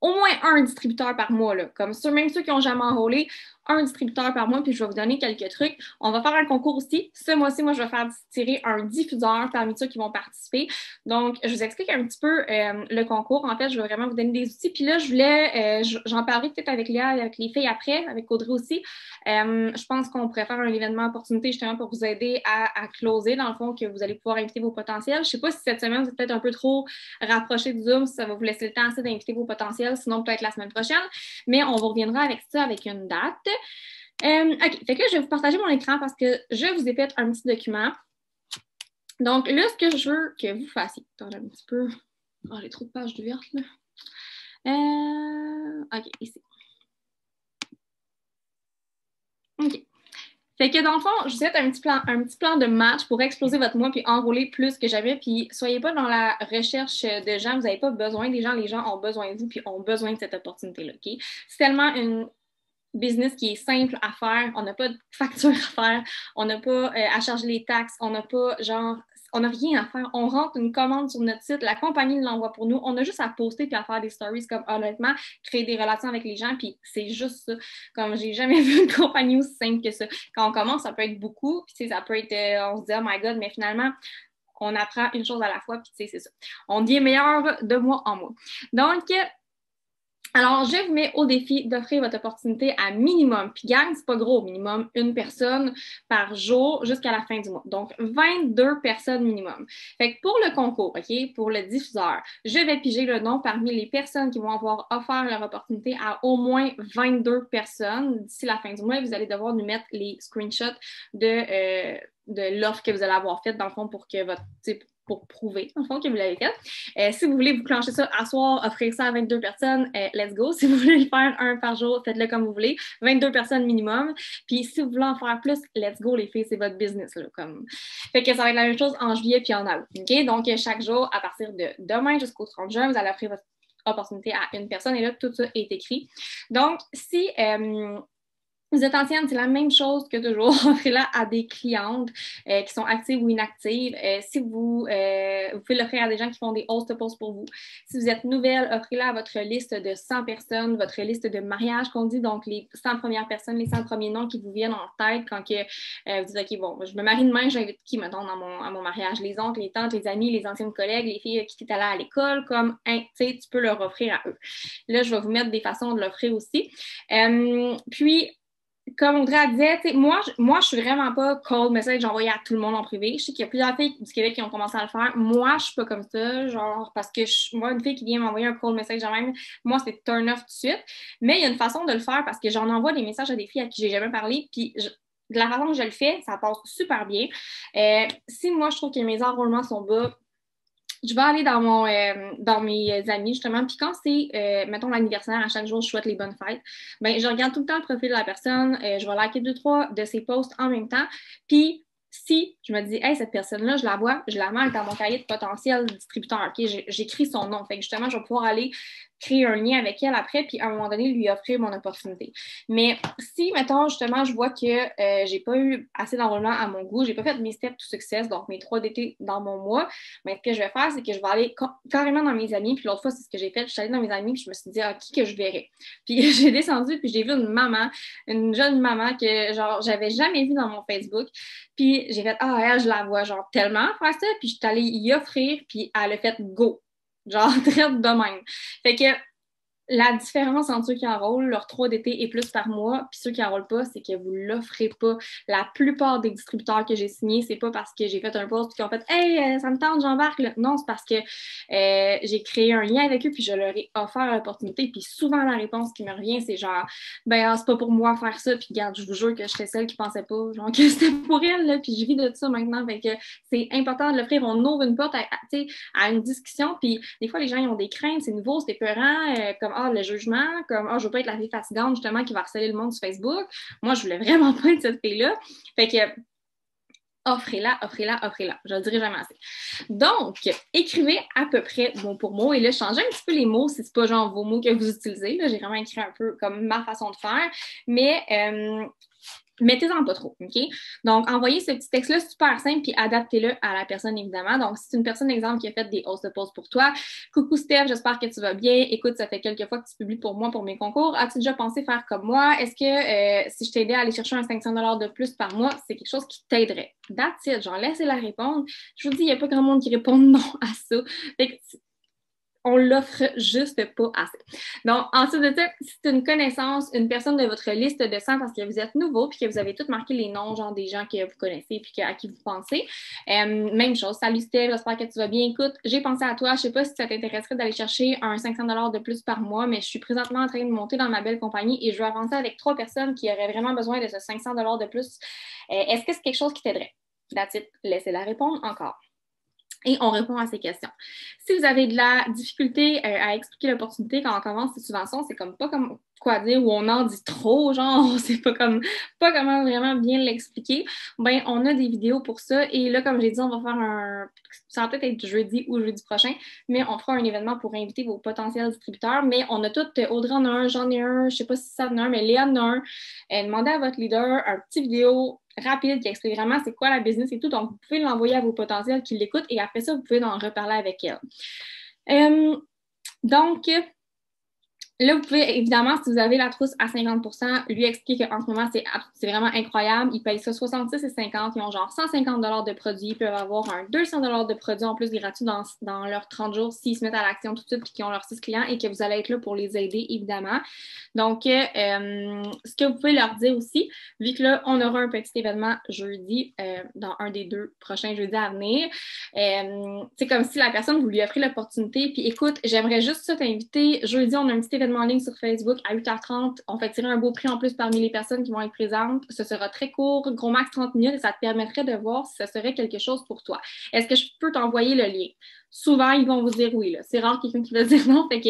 au moins un distributeur par mois. Là. Comme ça, même ceux qui n'ont jamais enrôlé, un distributeur par mois, puis je vais vous donner quelques trucs. On va faire un concours aussi. Ce mois-ci, moi, je vais faire tirer un diffuseur parmi ceux qui vont participer. Donc, je vous explique un petit peu le concours. En fait, je vais vraiment vous donner des outils. Puis là, je voulais, j'en parlerai peut-être avec Léa et avec les filles après, avec Audrey aussi. Je pense qu'on pourrait faire un événement opportunité justement pour vous aider à closer, dans le fond, que vous allez pouvoir inviter vos potentiels. Je ne sais pas si cette semaine, vous êtes peut-être un peu trop rapproché du Zoom, si ça va vous laisser le temps assez d'inviter vos potentiels, sinon peut-être la semaine prochaine. Mais on vous reviendra avec ça, avec une date. OK, fait que là, je vais vous partager mon écran parce que je vous ai fait un petit document. Donc là, ce que je veux que vous fassiez. Attendez un petit peu. Oh, j'ai trop de pages ouvertes, là. OK, ici. OK. Fait que dans le fond, je vous ai fait un petit plan de match pour exploser votre mois puis enrôler plus que jamais. Puis soyez pas dans la recherche de gens, vous n'avez pas besoin des gens, les gens ont besoin de vous puis ont besoin de cette opportunité-là. OK? C'est tellement une business qui est simple à faire, on n'a pas de facture à faire, on n'a pas à charger les taxes, on n'a pas genre, on n'a rien à faire. On rentre une commande sur notre site, la compagnie l'envoie pour nous, on a juste à poster puis à faire des stories comme honnêtement, créer des relations avec les gens puis c'est juste ça. Comme j'ai jamais vu une compagnie aussi simple que ça. Quand on commence, ça peut être beaucoup, puis ça peut être, on se dit oh my god, mais finalement, on apprend une chose à la fois puis c'est ça. On devient meilleur de mois en mois. Donc, Alors, je vous mets au défi d'offrir votre opportunité à minimum, puis gang, c'est pas gros, minimum une personne par jour jusqu'à la fin du mois. Donc, 22 personnes minimum. Fait que pour le concours, OK, pour le diffuseur, je vais piger le nom parmi les personnes qui vont avoir offert leur opportunité à au moins 22 personnes d'ici la fin du mois. Vous allez devoir nous mettre les screenshots de l'offre que vous allez avoir faite, dans le fond, pour que votre type pour prouver, dans le fond, que vous l'avez fait. Si vous voulez vous clencher ça à soir, offrir ça à 22 personnes, let's go. Si vous voulez le faire un par jour, faites-le comme vous voulez. 22 personnes minimum. Puis si vous voulez en faire plus, let's go, les filles, c'est votre business. Là, comme... Fait que ça va être la même chose en juillet puis en août. Okay? Donc, chaque jour, à partir de demain jusqu'au 30 juin, vous allez offrir votre opportunité à une personne et là, tout ça est écrit. Donc, si... vous êtes ancienne, c'est la même chose que toujours. Offrez-la à des clientes qui sont actives ou inactives. Si vous pouvez l'offrir à des gens qui font des host posts pour vous. Si vous êtes nouvelle, offrez-la à votre liste de 100 personnes, votre liste de mariage qu'on dit, donc les 100 premières personnes, les 100 premiers noms qui vous viennent en tête quand que, vous dites, OK, bon, je me marie demain, j'invite qui, mettons, à mon mariage? Les oncles, les tantes, les amis, les anciennes collègues, les filles qui étaient allées à l'école, comme, hein, tu sais, tu peux leur offrir à eux. Là, je vais vous mettre des façons de l'offrir aussi. Puis, comme Audrey disait, moi, je suis vraiment pas cold message envoyé à tout le monde en privé. Je sais qu'il y a plusieurs filles du Québec qui ont commencé à le faire. Moi, je suis pas comme ça, genre, parce que moi, une fille qui vient m'envoyer un cold message même, moi, c'est turn off tout de suite. Mais il y a une façon de le faire parce que j'en envoie des messages à des filles à qui j'ai jamais parlé, puis de la façon que je le fais, ça passe super bien. Si moi, je trouve que mes enrôlements sont bas, je vais aller dans mes amis, justement. Puis quand c'est, mettons, l'anniversaire, à chaque jour, je souhaite les bonnes fêtes, ben, je regarde tout le temps le profil de la personne. Je vais liker 2, 3 de ses posts en même temps. Puis si je me dis, hey, cette personne-là, je la vois, je la marque dans mon cahier de potentiel distributeur. OK? J'écris son nom. Fait que justement, je vais pouvoir aller créer un lien avec elle après, puis à un moment donné, lui offrir mon opportunité. Mais si, mettons, justement, je vois que j'ai pas eu assez d'enrôlement à mon goût, j'ai pas fait mes steps to success, donc mes 3 d'été dans mon mois, mais ce que je vais faire, c'est que je vais aller carrément dans mes amis, puis l'autre fois, c'est ce que j'ai fait, je suis allée dans mes amis, puis je me suis dit, ah, qui que je verrais? Puis j'ai descendu, puis j'ai vu une jeune maman que, genre, j'avais jamais vue dans mon Facebook, puis j'ai fait, ah, elle, je la vois, genre, tellement faire ça, puis je suis allée y offrir, puis elle a fait go. Genre, très de même. Fait que la différence entre ceux qui enrôlent leur 3 d'été et plus par mois, puis ceux qui enrôlent pas, c'est que vous l'offrez pas. La plupart des distributeurs que j'ai signés, c'est pas parce que j'ai fait un post puis qu'ils ont fait Hey, ça me tente, j'embarque. Là. Non, c'est parce que j'ai créé un lien avec eux puis je leur ai offert l'opportunité. Puis souvent, la réponse qui me revient, c'est genre Ben, c'est pas pour moi faire ça. Puis regarde, je vous jure que j'étais celle qui pensait pas, genre que c'était pour elle. Là, puis je vis de ça maintenant. Fait que c'est important de l'offrir. On ouvre une porte à une discussion. Puis des fois, les gens ils ont des craintes, c'est nouveau, c'est épeurant, comme le jugement, comme je veux pas être la fille fatigante justement qui va harceler le monde sur Facebook. Moi, je voulais vraiment pas être cette fille-là. Fait que offrez-la, offrez-la, offrez-la. Je le dirai jamais assez. Donc, écrivez à peu près mot pour mot. Et là, changez un petit peu les mots si c'est pas genre vos mots que vous utilisez. Là, j'ai vraiment écrit un peu comme ma façon de faire. Mais mettez-en pas trop, OK? Donc, envoyez ce petit texte-là super simple puis adaptez-le à la personne, évidemment. Donc, si c'est une personne, exemple, qui a fait des host posts pour toi, coucou Steph, j'espère que tu vas bien. Écoute, ça fait quelques fois que tu publies pour moi pour mes concours. As-tu déjà pensé faire comme moi? Est-ce que si je t'aidais à aller chercher un 500 $ de plus par mois, c'est quelque chose qui t'aiderait? That's it. Genre, laissez-la répondre. Je vous dis, il n'y a pas grand monde qui répond non à ça. Fait que, on l'offre juste pas assez. Donc, ensuite de ça, si c'est une connaissance, une personne de votre liste de 100 parce que vous êtes nouveau puis que vous avez tous marqué les noms, genre des gens que vous connaissez puis à qui vous pensez, même chose. Salut Steph, j'espère que tu vas bien. Écoute, j'ai pensé à toi. Je sais pas si ça t'intéresserait d'aller chercher un 500 $ de plus par mois, mais je suis présentement en train de monter dans ma belle compagnie et je veux avancer avec 3 personnes qui auraient vraiment besoin de ce 500 $ de plus. Est-ce que c'est quelque chose qui t'aiderait? That's it. Laissez-la répondre encore. Et on répond à ces questions. Si vous avez de la difficulté à expliquer l'opportunité quand on commence ces subventions, c'est comme pas comme quoi dire ou on en dit trop, genre on sait pas comment vraiment bien l'expliquer, ben on a des vidéos pour ça. Et là, comme j'ai dit, on va faire ça va peut-être être jeudi ou jeudi prochain, mais on fera un événement pour inviter vos potentiels distributeurs. Mais on a toutes, Audrey en a un, j'en ai un, je sais pas si ça en a un, mais Léa en a un. Demandez à votre leader un petit vidéo rapide qui explique vraiment c'est quoi la business et tout. Donc, vous pouvez l'envoyer à vos potentiels qui l'écoutent et après ça, vous pouvez en reparler avec elle. Donc, Là, vous pouvez, évidemment, si vous avez la trousse à 50%, lui expliquer qu'en ce moment, c'est vraiment incroyable. Ils payent ça 66,50. Ils ont genre 150 de produits. Ils peuvent avoir un 200 de produits en plus gratuits dans leurs 30 jours s'ils se mettent à l'action tout de suite et qu'ils ont leurs 6 clients et que vous allez être là pour les aider, évidemment. Donc, ce que vous pouvez leur dire aussi, vu que là, on aura un petit événement jeudi, dans un des 2 prochains jeudis à venir, c'est comme si la personne, vous lui offrez l'opportunité, puis écoute, j'aimerais juste ça t'inviter. Jeudi, on a un petit événement en ligne sur Facebook à 8h30. On fait tirer un beau prix en plus parmi les personnes qui vont être présentes. Ce sera très court, gros max 30 minutes, et ça te permettrait de voir si ça serait quelque chose pour toi. Est-ce que je peux t'envoyer le lien? Souvent, ils vont vous dire oui, là. C'est rare quelqu'un qui va dire non, fait que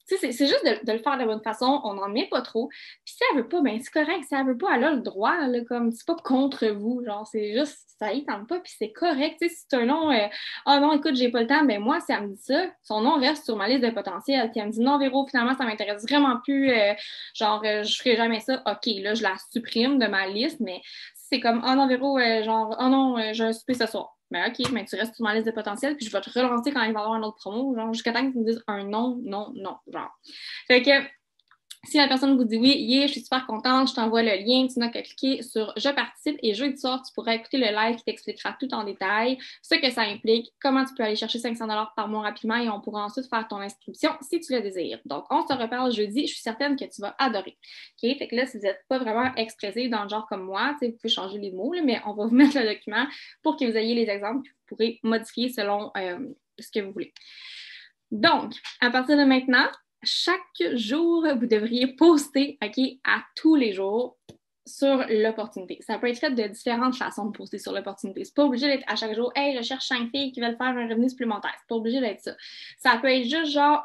c'est juste de le faire de la bonne façon, on n'en met pas trop. Puis si elle veut pas, ben c'est correct. Si elle veut pas, elle a le droit, là, comme c'est pas contre vous. Genre, c'est juste, ça y tente pas, puis c'est correct. Tu sais, si c'est un nom, ah non, écoute, j'ai pas le temps, ben moi, si elle me dit ça, son nom reste sur ma liste de potentiels. Puis elle me dit non, Véro, finalement, ça m'intéresse vraiment plus, je ferai jamais ça. OK, là, je la supprime de ma liste, mais c'est comme, oh non, Véro, genre, oh non, j'ai un souper ce soir. Ben OK, mais tu restes sur ma liste de potentiel, puis je vais te relancer quand il va y avoir un autre promo, genre jusqu'à temps que tu me dises un non, non, non, genre. Fait que si la personne vous dit oui, yeah, je suis super contente, je t'envoie le lien, tu n'as qu'à cliquer sur je participe et jeudi soir, tu pourras écouter le live qui t'expliquera tout en détail, ce que ça implique, comment tu peux aller chercher 500 par mois rapidement et on pourra ensuite faire ton inscription si tu le désires. Donc, on se reparle jeudi, je suis certaine que tu vas adorer. OK? Fait que là, si vous n'êtes pas vraiment expressif dans le genre comme moi, vous pouvez changer les mots, là, mais on va vous mettre le document pour que vous ayez les exemples et vous pourrez modifier selon ce que vous voulez. Donc, à partir de maintenant, chaque jour, vous devriez poster, OK, à tous les jours sur l'opportunité. Ça peut être fait de différentes façons de poster sur l'opportunité. C'est pas obligé d'être à chaque jour, hey, je cherche 5 filles qui veulent faire un revenu supplémentaire. C'est pas obligé d'être ça. Ça peut être juste genre,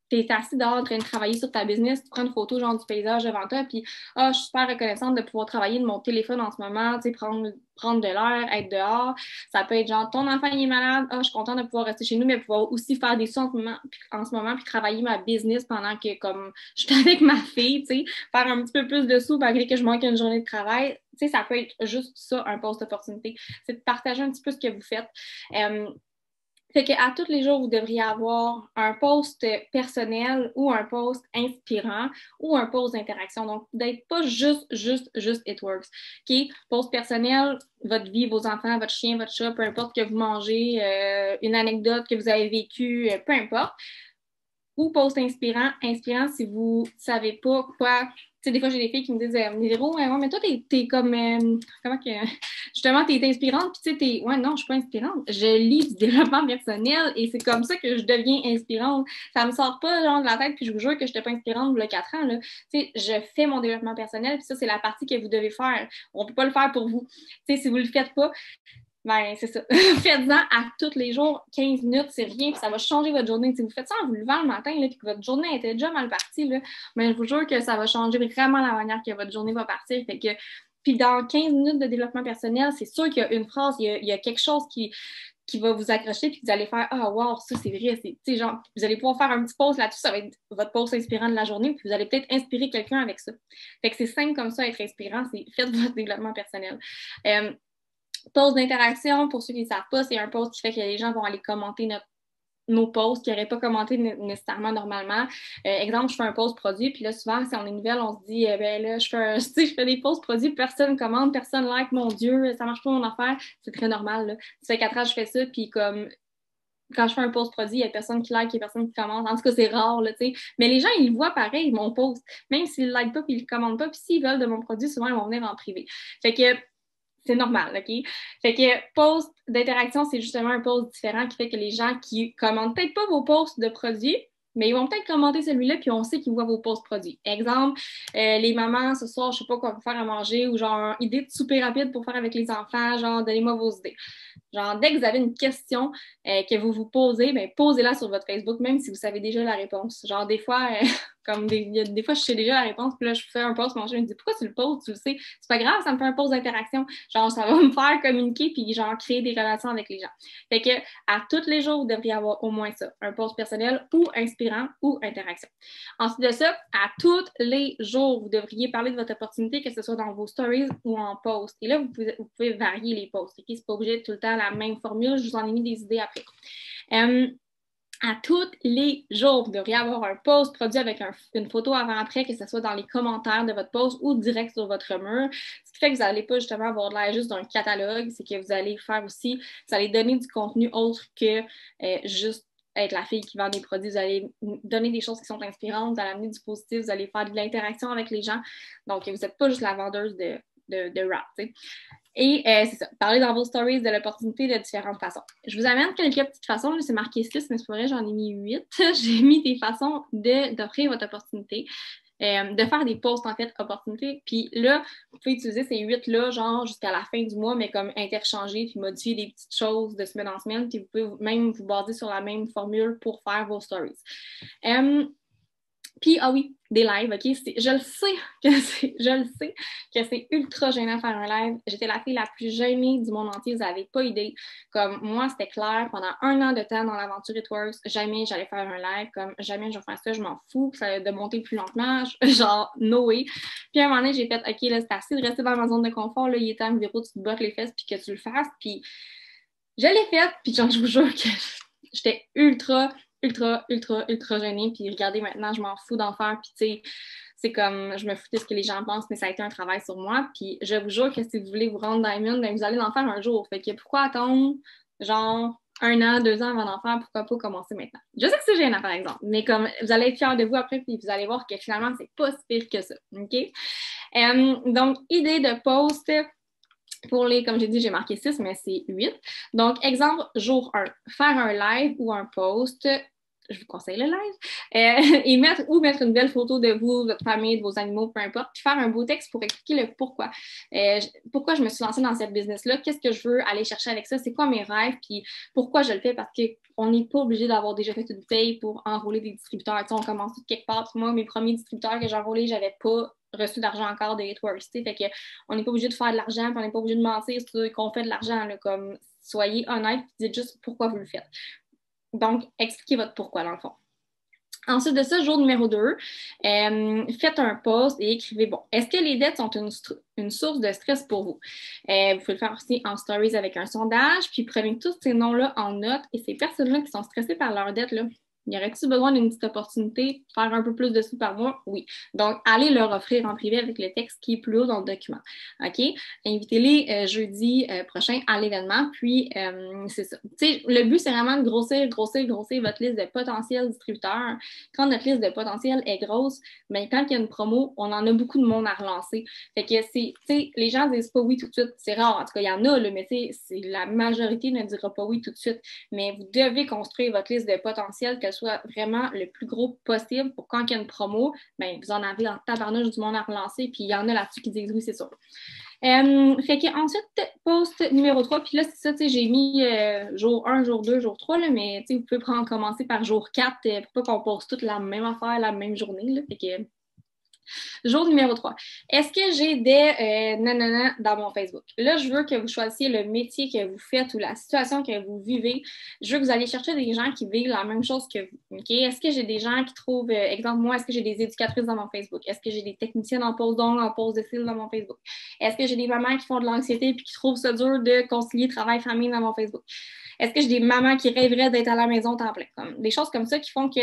t'es assis dehors en train de travailler sur ta business, tu prends une photo genre du paysage devant toi, puis je suis super reconnaissante de pouvoir travailler de mon téléphone en ce moment, tu sais, prendre de l'air, être dehors. Ça peut être genre ton enfant il est malade, je suis contente de pouvoir rester chez nous, mais pouvoir aussi faire des sous en ce moment puis travailler ma business pendant que comme je suis avec ma fille, tu sais, faire un petit peu plus de sous malgré que je manque une journée de travail. Tu sais, ça peut être juste ça, un poste d'opportunité. C'est de partager un petit peu ce que vous faites. Fait qu'à tous les jours, vous devriez avoir un post personnel ou un post inspirant ou un post d'interaction. Donc, d'être pas juste it works. OK? Post personnel, votre vie, vos enfants, votre chien, votre chat, peu importe que vous mangez, une anecdote que vous avez vécue, peu importe. Ou post inspirant. Inspirant si vous savez pas quoi. Tu sais, des fois, j'ai des filles qui me disent Véro, ouais, mais toi, t'es comme. Comment que. Justement, t'es inspirante, puis tu sais, ouais, non, je suis pas inspirante. Je lis du développement personnel et c'est comme ça que je deviens inspirante. Ça me sort pas, genre, de la tête, puis je vous jure que je n'étais pas inspirante il y a 4 ans, là. Tu sais, je fais mon développement personnel, puis ça, c'est la partie que vous devez faire. On peut pas le faire pour vous. Tu sais, si vous le faites pas, ben, c'est ça. Faites-en à tous les jours, 15 minutes, c'est rien, puis ça va changer votre journée. Si vous faites ça en vous levant le matin, là, puis que votre journée était déjà mal partie, là, ben, je vous jure que ça va changer vraiment la manière que votre journée va partir. Fait que, puis dans 15 minutes de développement personnel, c'est sûr qu'il y a une phrase, il y a quelque chose qui va vous accrocher, puis que vous allez faire « Ah, wow, ça, c'est vrai. » Genre, vous allez pouvoir faire un petit pause là-dessus, ça va être votre pause inspirant de la journée, puis vous allez peut-être inspirer quelqu'un avec ça. Fait que c'est simple comme ça, être inspirant, c'est faites votre développement personnel. Post d'interaction, pour ceux qui ne savent pas, c'est un post qui fait que les gens vont aller commenter nos posts qui n'auraient pas commenté nécessairement normalement. Exemple, je fais un post produit, puis là, souvent, si on est nouvelle, on se dit, ben là, je fais des posts produits, personne commente, personne like, mon Dieu, ça marche pas mon affaire. C'est très normal, là. Ça fait 4 ans que je fais ça, puis comme quand je fais un post produit, il n'y a personne qui like, il n'y a personne qui commente. En tout cas, c'est rare, là, tu sais. Mais les gens, ils le voient pareil, mon post. Même s'ils ne like pas, puis ils ne commentent pas, puis s'ils veulent de mon produit, souvent, ils vont venir en privé. Fait que c'est normal, OK? Fait que post d'interaction, c'est justement un post différent qui fait que les gens qui commentent peut-être pas vos posts de produits, mais ils vont peut-être commenter celui-là, puis on sait qu'ils voient vos posts produits. Exemple, les mamans, ce soir, je sais pas quoi vous faire à manger, ou genre, idée de souper rapide pour faire avec les enfants, genre, donnez-moi vos idées. Genre, dès que vous avez une question que vous vous posez, ben, posez-la sur votre Facebook, même si vous savez déjà la réponse. Genre, des fois, comme des fois, je sais déjà la réponse, puis là, je fais un post, mon chien me dit pourquoi tu le poses, tu le sais. C'est pas grave, ça me fait un post d'interaction. Genre, ça va me faire communiquer, puis genre, créer des relations avec les gens. Fait que, à tous les jours, vous devriez avoir au moins ça, un post personnel ou inspirant ou interaction. Ensuite de ça, à tous les jours, vous devriez parler de votre opportunité, que ce soit dans vos stories ou en post. Et là, vous pouvez varier les posts. Okay? C'est pas obligé de tout le temps la même formule. Je vous en ai mis des idées après. à tous les jours. Vous devriez avoir un post produit avec une photo avant-après, que ce soit dans les commentaires de votre post ou direct sur votre mur. Ce qui fait que vous n'allez pas justement avoir l'air juste d'un catalogue, c'est que vous allez faire aussi, vous allez donner du contenu autre que juste être la fille qui vend des produits. Vous allez donner des choses qui sont inspirantes, vous allez amener du positif, vous allez faire de l'interaction avec les gens. Donc, vous n'êtes pas juste la vendeuse de rap, tu sais. Et c'est ça, parler dans vos stories de l'opportunité de différentes façons. Je vous amène quelques petites façons, c'est marqué 6, mais c'est pas vrai, j'en ai mis 8. J'ai mis des façons d'offrir votre opportunité, de faire des posts, en fait, opportunités. Puis là, vous pouvez utiliser ces 8-là, genre jusqu'à la fin du mois, mais comme interchanger, puis modifier des petites choses de semaine en semaine, puis vous pouvez même vous baser sur la même formule pour faire vos stories. Puis, ah oui, des lives, OK? Je le sais que c'est ultra gênant de faire un live. J'étais la fille la plus gênée du monde entier, vous n'avez pas idée. Comme moi, c'était clair, pendant 1 an de temps dans l'aventure It Works, jamais j'allais faire un live, comme jamais je vais faire ça, je m'en fous, de monter plus lentement, genre, no way. Puis à un moment donné, j'ai fait, OK, là, c'est assez de rester dans ma zone de confort, là, il est temps que tu te bottes les fesses puis que tu le fasses. Puis je l'ai fait, puis genre, je vous jure que j'étais ultra gênée, puis regardez, maintenant, je m'en fous d'en faire, puis tu sais, c'est comme, je me foutais de ce que les gens pensent, mais ça a été un travail sur moi, puis je vous jure que si vous voulez vous rendre Diamond, ben vous allez en faire un jour, fait que pourquoi attendre, genre, 1 an, 2 ans avant d'en faire, pourquoi pas commencer maintenant? Je sais que c'est gênant, par exemple, mais comme, vous allez être fiers de vous après, puis vous allez voir que finalement, c'est pas si pire que ça, OK? Donc, idée de post. Pour les, comme j'ai dit, j'ai marqué 6, mais c'est 8. Donc, exemple, jour 1, faire un live ou un post, je vous conseille le live, et mettre une belle photo de vous, votre famille, de vos animaux, peu importe, puis faire un beau texte pour expliquer le pourquoi. Pourquoi je me suis lancée dans cette business-là, qu'est-ce que je veux aller chercher avec ça, c'est quoi mes rêves, puis pourquoi je le fais, parce qu'on n'est pas obligé d'avoir déjà fait une paye pour enrôler des distributeurs. Tu sais, on commence tout quelque part. Moi, mes premiers distributeurs que j'ai enrôlés, j'avais pas reçu d'argent encore de It Works. Fait que on n'est pas obligé de faire de l'argent, puis on n'est pas obligé de mentir qu'on fait de l'argent. Là, comme soyez honnête, puis dites juste pourquoi vous le faites. Donc, expliquez votre pourquoi dans le fond. Ensuite de ça, jour numéro 2, faites un post et écrivez, bon, est-ce que les dettes sont une source de stress pour vous? Vous pouvez le faire aussi en stories avec un sondage, puis prenez tous ces noms-là en note et ces personnes-là qui sont stressées par leurs dettes, là, y aurait-il besoin d'une petite opportunité de faire un peu plus de sous par mois? Oui. Donc, allez leur offrir en privé avec le texte qui est plus haut dans le document. OK? Invitez-les jeudi prochain à l'événement. Puis, c'est ça. Tu sais, le but, c'est vraiment de grossir votre liste de potentiels distributeurs. Quand notre liste de potentiels est grosse, bien, quand il y a une promo, on en a beaucoup de monde à relancer. Fait que tu sais, les gens ne disent pas oui tout de suite. C'est rare. En tout cas, il y en a, là, mais la majorité ne dira pas oui tout de suite. Mais vous devez construire votre liste de potentiels, qu'elle soit vraiment le plus gros possible pour quand il y a une promo, bien, vous en avez en tabarnouche du monde à relancer, puis il y en a là-dessus qui disent oui, c'est sûr. Fait qu'ensuite, post numéro 3, puis là, c'est ça, tu sais, j'ai mis jour 1, jour 2, jour 3, là, mais tu sais, vous pouvez commencer par jour 4 pour pas qu'on poste toute la même affaire la même journée, là, fait que jour numéro 3. Est-ce que j'ai des nanana dans mon Facebook? Là, je veux que vous choisissiez le métier que vous faites ou la situation que vous vivez. Je veux que vous alliez chercher des gens qui vivent la même chose que vous. Okay? Est-ce que j'ai des gens qui trouvent, exemple, moi, est-ce que j'ai des éducatrices dans mon Facebook? Est-ce que j'ai des techniciennes en pause d'ongles, en pause de cils dans mon Facebook? Est-ce que j'ai des mamans qui font de l'anxiété et qui trouvent ça dur de concilier travail-famille dans mon Facebook? Est-ce que j'ai des mamans qui rêveraient d'être à la maison temps plein? Des choses comme ça qui font que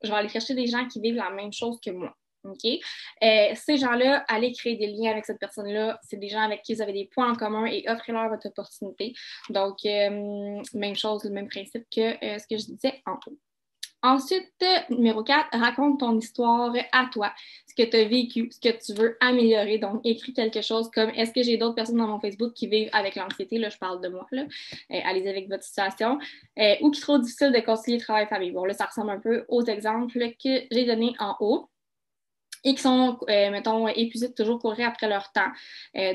je vais aller chercher des gens qui vivent la même chose que moi. OK? Ces gens-là, allez créer des liens avec cette personne-là. C'est des gens avec qui vous avez des points en commun et offrez-leur votre opportunité. Donc, même chose, le même principe que ce que je disais en haut. Ensuite, numéro 4, raconte ton histoire à toi, ce que tu as vécu, ce que tu veux améliorer. Donc, écris quelque chose comme est-ce que j'ai d'autres personnes dans mon Facebook qui vivent avec l'anxiété? Là, je parle de moi. Là. Allez-y avec votre situation. Ou qui est trop difficile de concilier travail-famille. Bon, là, ça ressemble un peu aux exemples que j'ai donnés en haut. Et qui sont, mettons, épuisés de toujours courir après leur temps.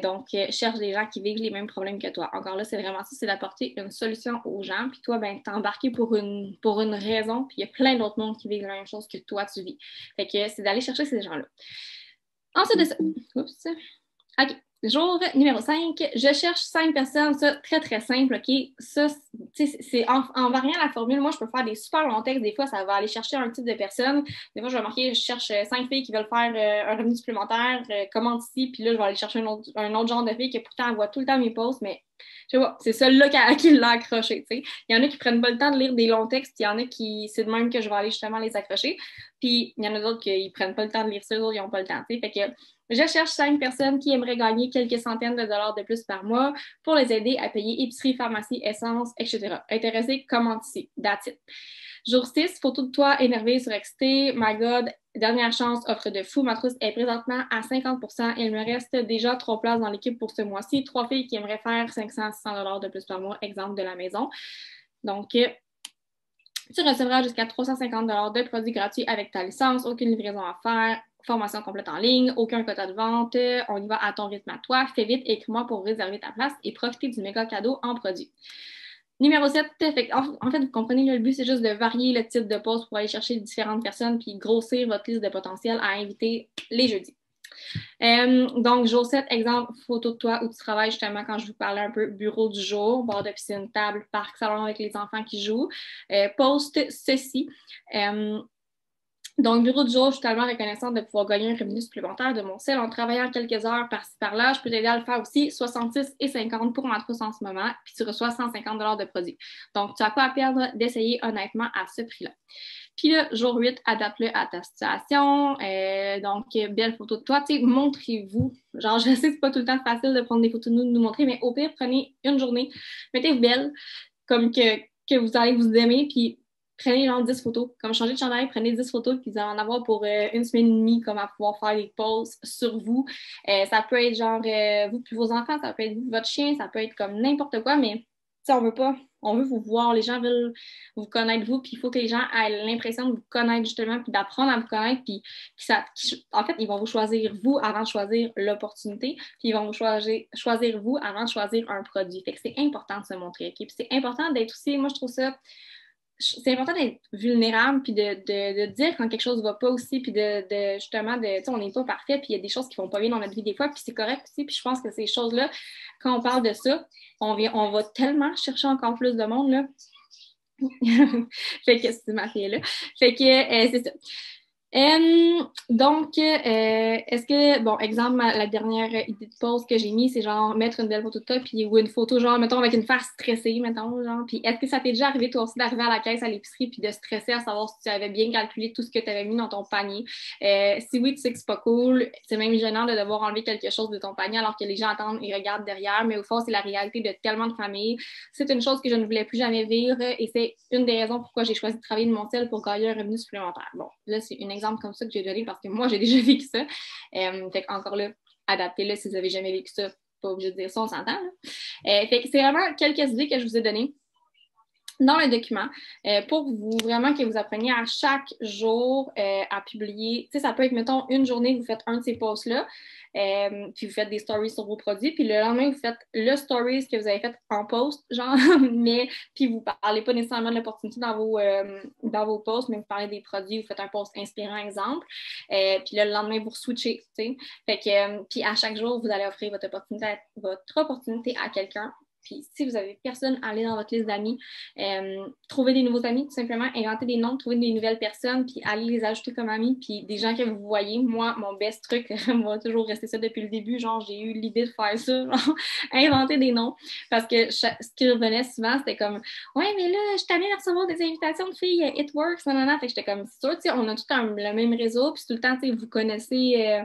Donc, cherche des gens qui vivent les mêmes problèmes que toi. Encore là, c'est vraiment ça, c'est d'apporter une solution aux gens. Puis toi, ben, t'es embarqué pour une raison. Puis il y a plein d'autres mondes qui vivent la même chose que toi, tu vis. Fait que c'est d'aller chercher ces gens-là. Ensuite de ça, oups, OK. Jour numéro 5, je cherche 5 personnes, ça, très, très simple, OK? Ça, c'est en variant la formule, moi, je peux faire des super longs textes, des fois, ça va aller chercher un type de personne, des fois, je vais marquer, je cherche 5 filles qui veulent faire un revenu supplémentaire, commande ici, puis là, je vais aller chercher un autre genre de filles qui pourtant, elle voit tout le temps mes posts, mais Je sais pas, c'est celle-là qui l'a accroché, tu sais. Il y en a qui prennent pas le temps de lire des longs textes, il y en a qui, c'est de même que je vais aller justement les accrocher, puis il y en a d'autres qui prennent pas le temps de lire ça, d'autres, ils ont pas le temps, tu sais. Fait que je cherche 5 personnes qui aimeraient gagner quelques centaines de dollars de plus par mois pour les aider à payer épicerie, pharmacie, essence, etc. Intéressés, commente ici. That's it. Jour 6, photo de toi énervé, surexcité. My God, dernière chance, offre de fou. Ma trousse est présentement à 50%. Il me reste déjà 3 places dans l'équipe pour ce mois-ci. 3 filles qui aimeraient faire 500-600 $ de plus par mois, exemple de la maison. Donc, tu recevras jusqu'à 350 $ de produits gratuits avec ta licence. Aucune livraison à faire. Formation complète en ligne, aucun quota de vente. On y va à ton rythme à toi. Fais vite, écris-moi pour réserver ta place et profiter du méga cadeau en produit. Numéro 7, en fait, vous comprenez, le but, c'est juste de varier le type de poste pour aller chercher différentes personnes puis grossir votre liste de potentiels à inviter les jeudis. Donc, jour 7, exemple, photo de toi où tu travailles justement quand je vous parlais un peu bureau du jour, bord de piscine, table, parc, salon avec les enfants qui jouent. Poste ceci. Donc, bureau du jour, je suis tellement reconnaissante de pouvoir gagner un revenu supplémentaire de mon sel en travaillant quelques heures par-ci par-là. Je peux t'aider à le faire aussi, 66 et 50 pour ma trousse en ce moment, puis tu reçois 150 $ de produits. Donc, tu as quoi à perdre d'essayer honnêtement à ce prix-là. Puis là, jour 8, adapte-le à ta situation. Donc, belle photo de toi. Tu sais, montrez-vous. Genre, je sais que c'est pas tout le temps facile de prendre des photos de nous montrer, mais au pire, prenez une journée, mettez-vous belle, comme que vous allez vous aimer, puis prenez genre 10 photos. Comme changer de chandail, prenez 10 photos, puis vous allez en avoir pour une semaine et demie, comme à pouvoir faire des posts sur vous. Ça peut être genre vous puis vos enfants, ça peut être vous, votre chien, ça peut être comme n'importe quoi, mais on veut pas. On veut vous voir, les gens veulent vous connaître vous, puis il faut que les gens aient l'impression de vous connaître justement, puis d'apprendre à vous connaître, puis en fait, ils vont vous choisir vous avant de choisir l'opportunité, puis ils vont vous choisir vous avant de choisir un produit. Fait que c'est important de se montrer, OK? Puis c'est important d'être aussi, moi je trouve ça, c'est important d'être vulnérable, puis de dire quand quelque chose ne va pas aussi, puis justement, tu sais, on n'est pas parfait, puis il y a des choses qui ne vont pas bien dans notre vie des fois, puis c'est correct aussi, puis je pense que ces choses-là, quand on parle de ça, on va tellement chercher encore plus de monde, là. Fait que c'est ma fille là. Fait que c'est ça. Donc, est-ce que, bon, exemple, la dernière idée de pause que j'ai mis, c'est genre mettre une belle photo de toi, puis ou une photo, genre, mettons, avec une face stressée, mettons, genre, puis est-ce que ça t'est déjà arrivé, toi aussi, d'arriver à la caisse à l'épicerie, puis de stresser à savoir si tu avais bien calculé tout ce que tu avais mis dans ton panier? Si oui, tu sais que c'est pas cool, c'est même gênant de devoir enlever quelque chose de ton panier alors que les gens attendent et regardent derrière, mais au fond, c'est la réalité de tellement de familles. C'est une chose que je ne voulais plus jamais vivre, et c'est une des raisons pourquoi j'ai choisi de travailler de mon sel pour gagner un revenu supplémentaire. Bon, là, c'est une exemple comme ça que j'ai donné parce que moi, j'ai déjà vécu ça. Fait encore là, adaptez-le si vous n'avez jamais vécu ça. Pas obligé de dire ça, on s'entend. Fait que c'est vraiment quelques idées que je vous ai données dans le document pour vous vraiment que vous appreniez à chaque jour à publier. Tu sais, ça peut être, mettons, une journée, vous faites un de ces posts-là, puis vous faites des stories sur vos produits, puis le lendemain, vous faites le stories que vous avez fait en post, genre, mais puis vous parlez pas nécessairement de l'opportunité dans vos posts, mais vous parlez des produits, vous faites un post inspirant, exemple, puis le lendemain, vous switchez, tu sais. Fait que, puis à chaque jour, vous allez offrir votre opportunité à quelqu'un. Puis si vous avez personne, allez dans votre liste d'amis, trouver des nouveaux amis, tout simplement, inventer des noms, trouver des nouvelles personnes, puis allez les ajouter comme amis, puis des gens que vous voyez. Moi, mon best truc, va toujours rester ça depuis le début, genre j'ai eu l'idée de faire ça, genre, inventer des noms, parce que ce qui revenait souvent, c'était comme « Ouais, mais là, je suis allée recevoir des invitations de filles, it works, nanana », fait que j'étais comme « C'est sûr, tu sais, on a tout le même réseau, puis tout le temps, tu sais, vous connaissez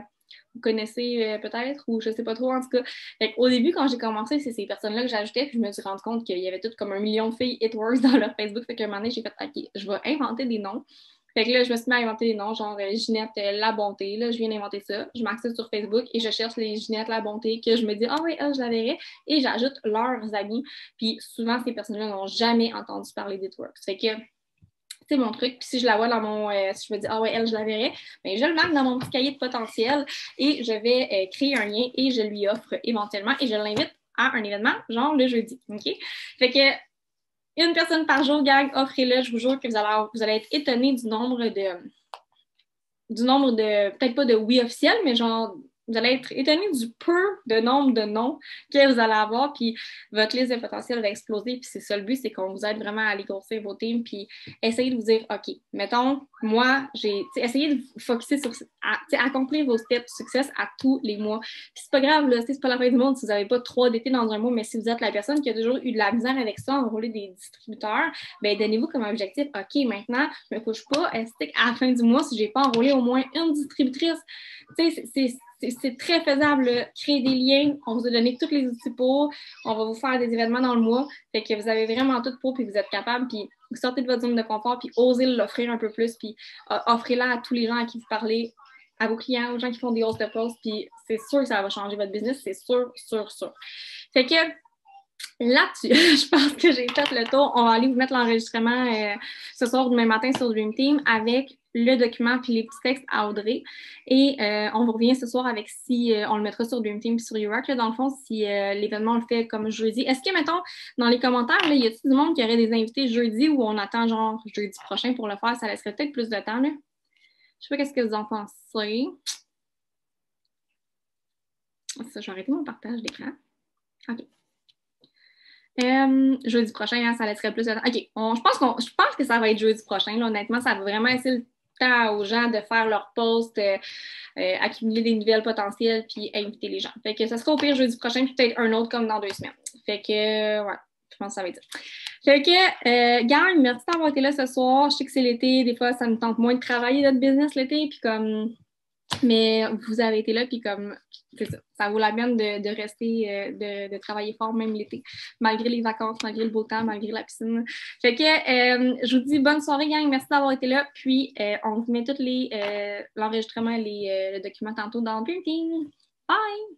peut-être, ou je sais pas trop, en tout cas. Fait au début, quand j'ai commencé, c'est ces personnes-là que j'ajoutais, puis je me suis rendu compte qu'il y avait tout comme 1 million de filles It Works dans leur Facebook. Fait qu'à un moment donné, j'ai fait, OK, je vais inventer des noms. Fait que là, je me suis mis à inventer des noms, genre Ginette La Bonté. Là, je viens d'inventer ça. Je m'accède sur Facebook et je cherche les Ginette La Bonté que je me dis, ah oui, je la verrai. Et j'ajoute leurs amis. Puis souvent, ces personnes-là n'ont jamais entendu parler d'It Works. Fait que c'est mon truc. Puis si je la vois dans mon... si je me dis, ah ouais, elle, je la verrai, bien, je le marque dans mon petit cahier de potentiel et je vais créer un lien et je lui offre éventuellement et je l'invite à un événement, genre le jeudi. OK? Fait que une personne par jour, gang, offrez-le. Je vous jure que vous allez être étonnés du nombre de peut-être pas de oui officiel, mais genre vous allez être étonné du peu de nombre de noms que vous allez avoir, puis votre liste de potentiel va exploser, puis c'est ça le but, c'est qu'on vous aide vraiment à aller grossir vos teams, puis essayer de vous dire, OK, mettons, moi, essayez de vous focusser sur, accomplir vos steps success à tous les mois. Puis c'est pas grave, là, c'est pas la fin du monde si vous n'avez pas 3 DT dans un mois, mais si vous êtes la personne qui a toujours eu de la misère avec ça, enrôler des distributeurs, ben donnez-vous comme objectif, OK, maintenant, je me couche pas, à la fin du mois si j'ai pas enrôlé au moins une distributrice. Tu sais, c'est très faisable, créer des liens. On vous a donné tous les outils pour. On va vous faire des événements dans le mois. Fait que vous avez vraiment tout pour, puis vous êtes capable, puis vous sortez de votre zone de confort, puis osez l'offrir un peu plus, puis offrez-la à tous les gens à qui vous parlez, à vos clients, aux gens qui font des hausses de poste, puis c'est sûr que ça va changer votre business, c'est sûr, sûr, sûr. Fait que là-dessus, je pense que j'ai fait le tour. On va aller vous mettre l'enregistrement ce soir, demain matin sur Dream Team avec le document puis les petits textes à Audrey. Et on vous revient ce soir avec si on le mettra sur Dream Team puis sur YouWork, dans le fond, si l'événement on le fait comme jeudi. Est-ce que, mettons, dans les commentaires, là, y a-t-il du monde qui aurait des invités jeudi ou on attend genre jeudi prochain pour le faire? Ça laisserait peut-être plus de temps, là. Je sais pas qu'est-ce que vous en pensez. Ça, je vais arrêter mon partage d'écran. OK. Jeudi prochain, hein, ça laisserait plus de temps. OK, je pense que ça va être jeudi prochain. Là, honnêtement, ça va vraiment laisser le temps aux gens de faire leur post, accumuler des nouvelles potentielles, puis inviter les gens. Fait que ça sera au pire jeudi prochain, puis peut-être un autre comme dans 2 semaines. Fait que, ouais, je pense que ça va être ça. Fait que, gang, merci d'avoir été là ce soir. Je sais que c'est l'été, des fois, ça me tente moins de travailler notre business l'été, puis comme... Mais vous avez été là, puis comme, c'est ça, ça vaut la peine de rester, de travailler fort même l'été, malgré les vacances, malgré le beau temps, malgré la piscine. Fait que je vous dis bonne soirée, gang, merci d'avoir été là, puis on vous met tous l'enregistrement et le document tantôt dans le Dream Team. Bye!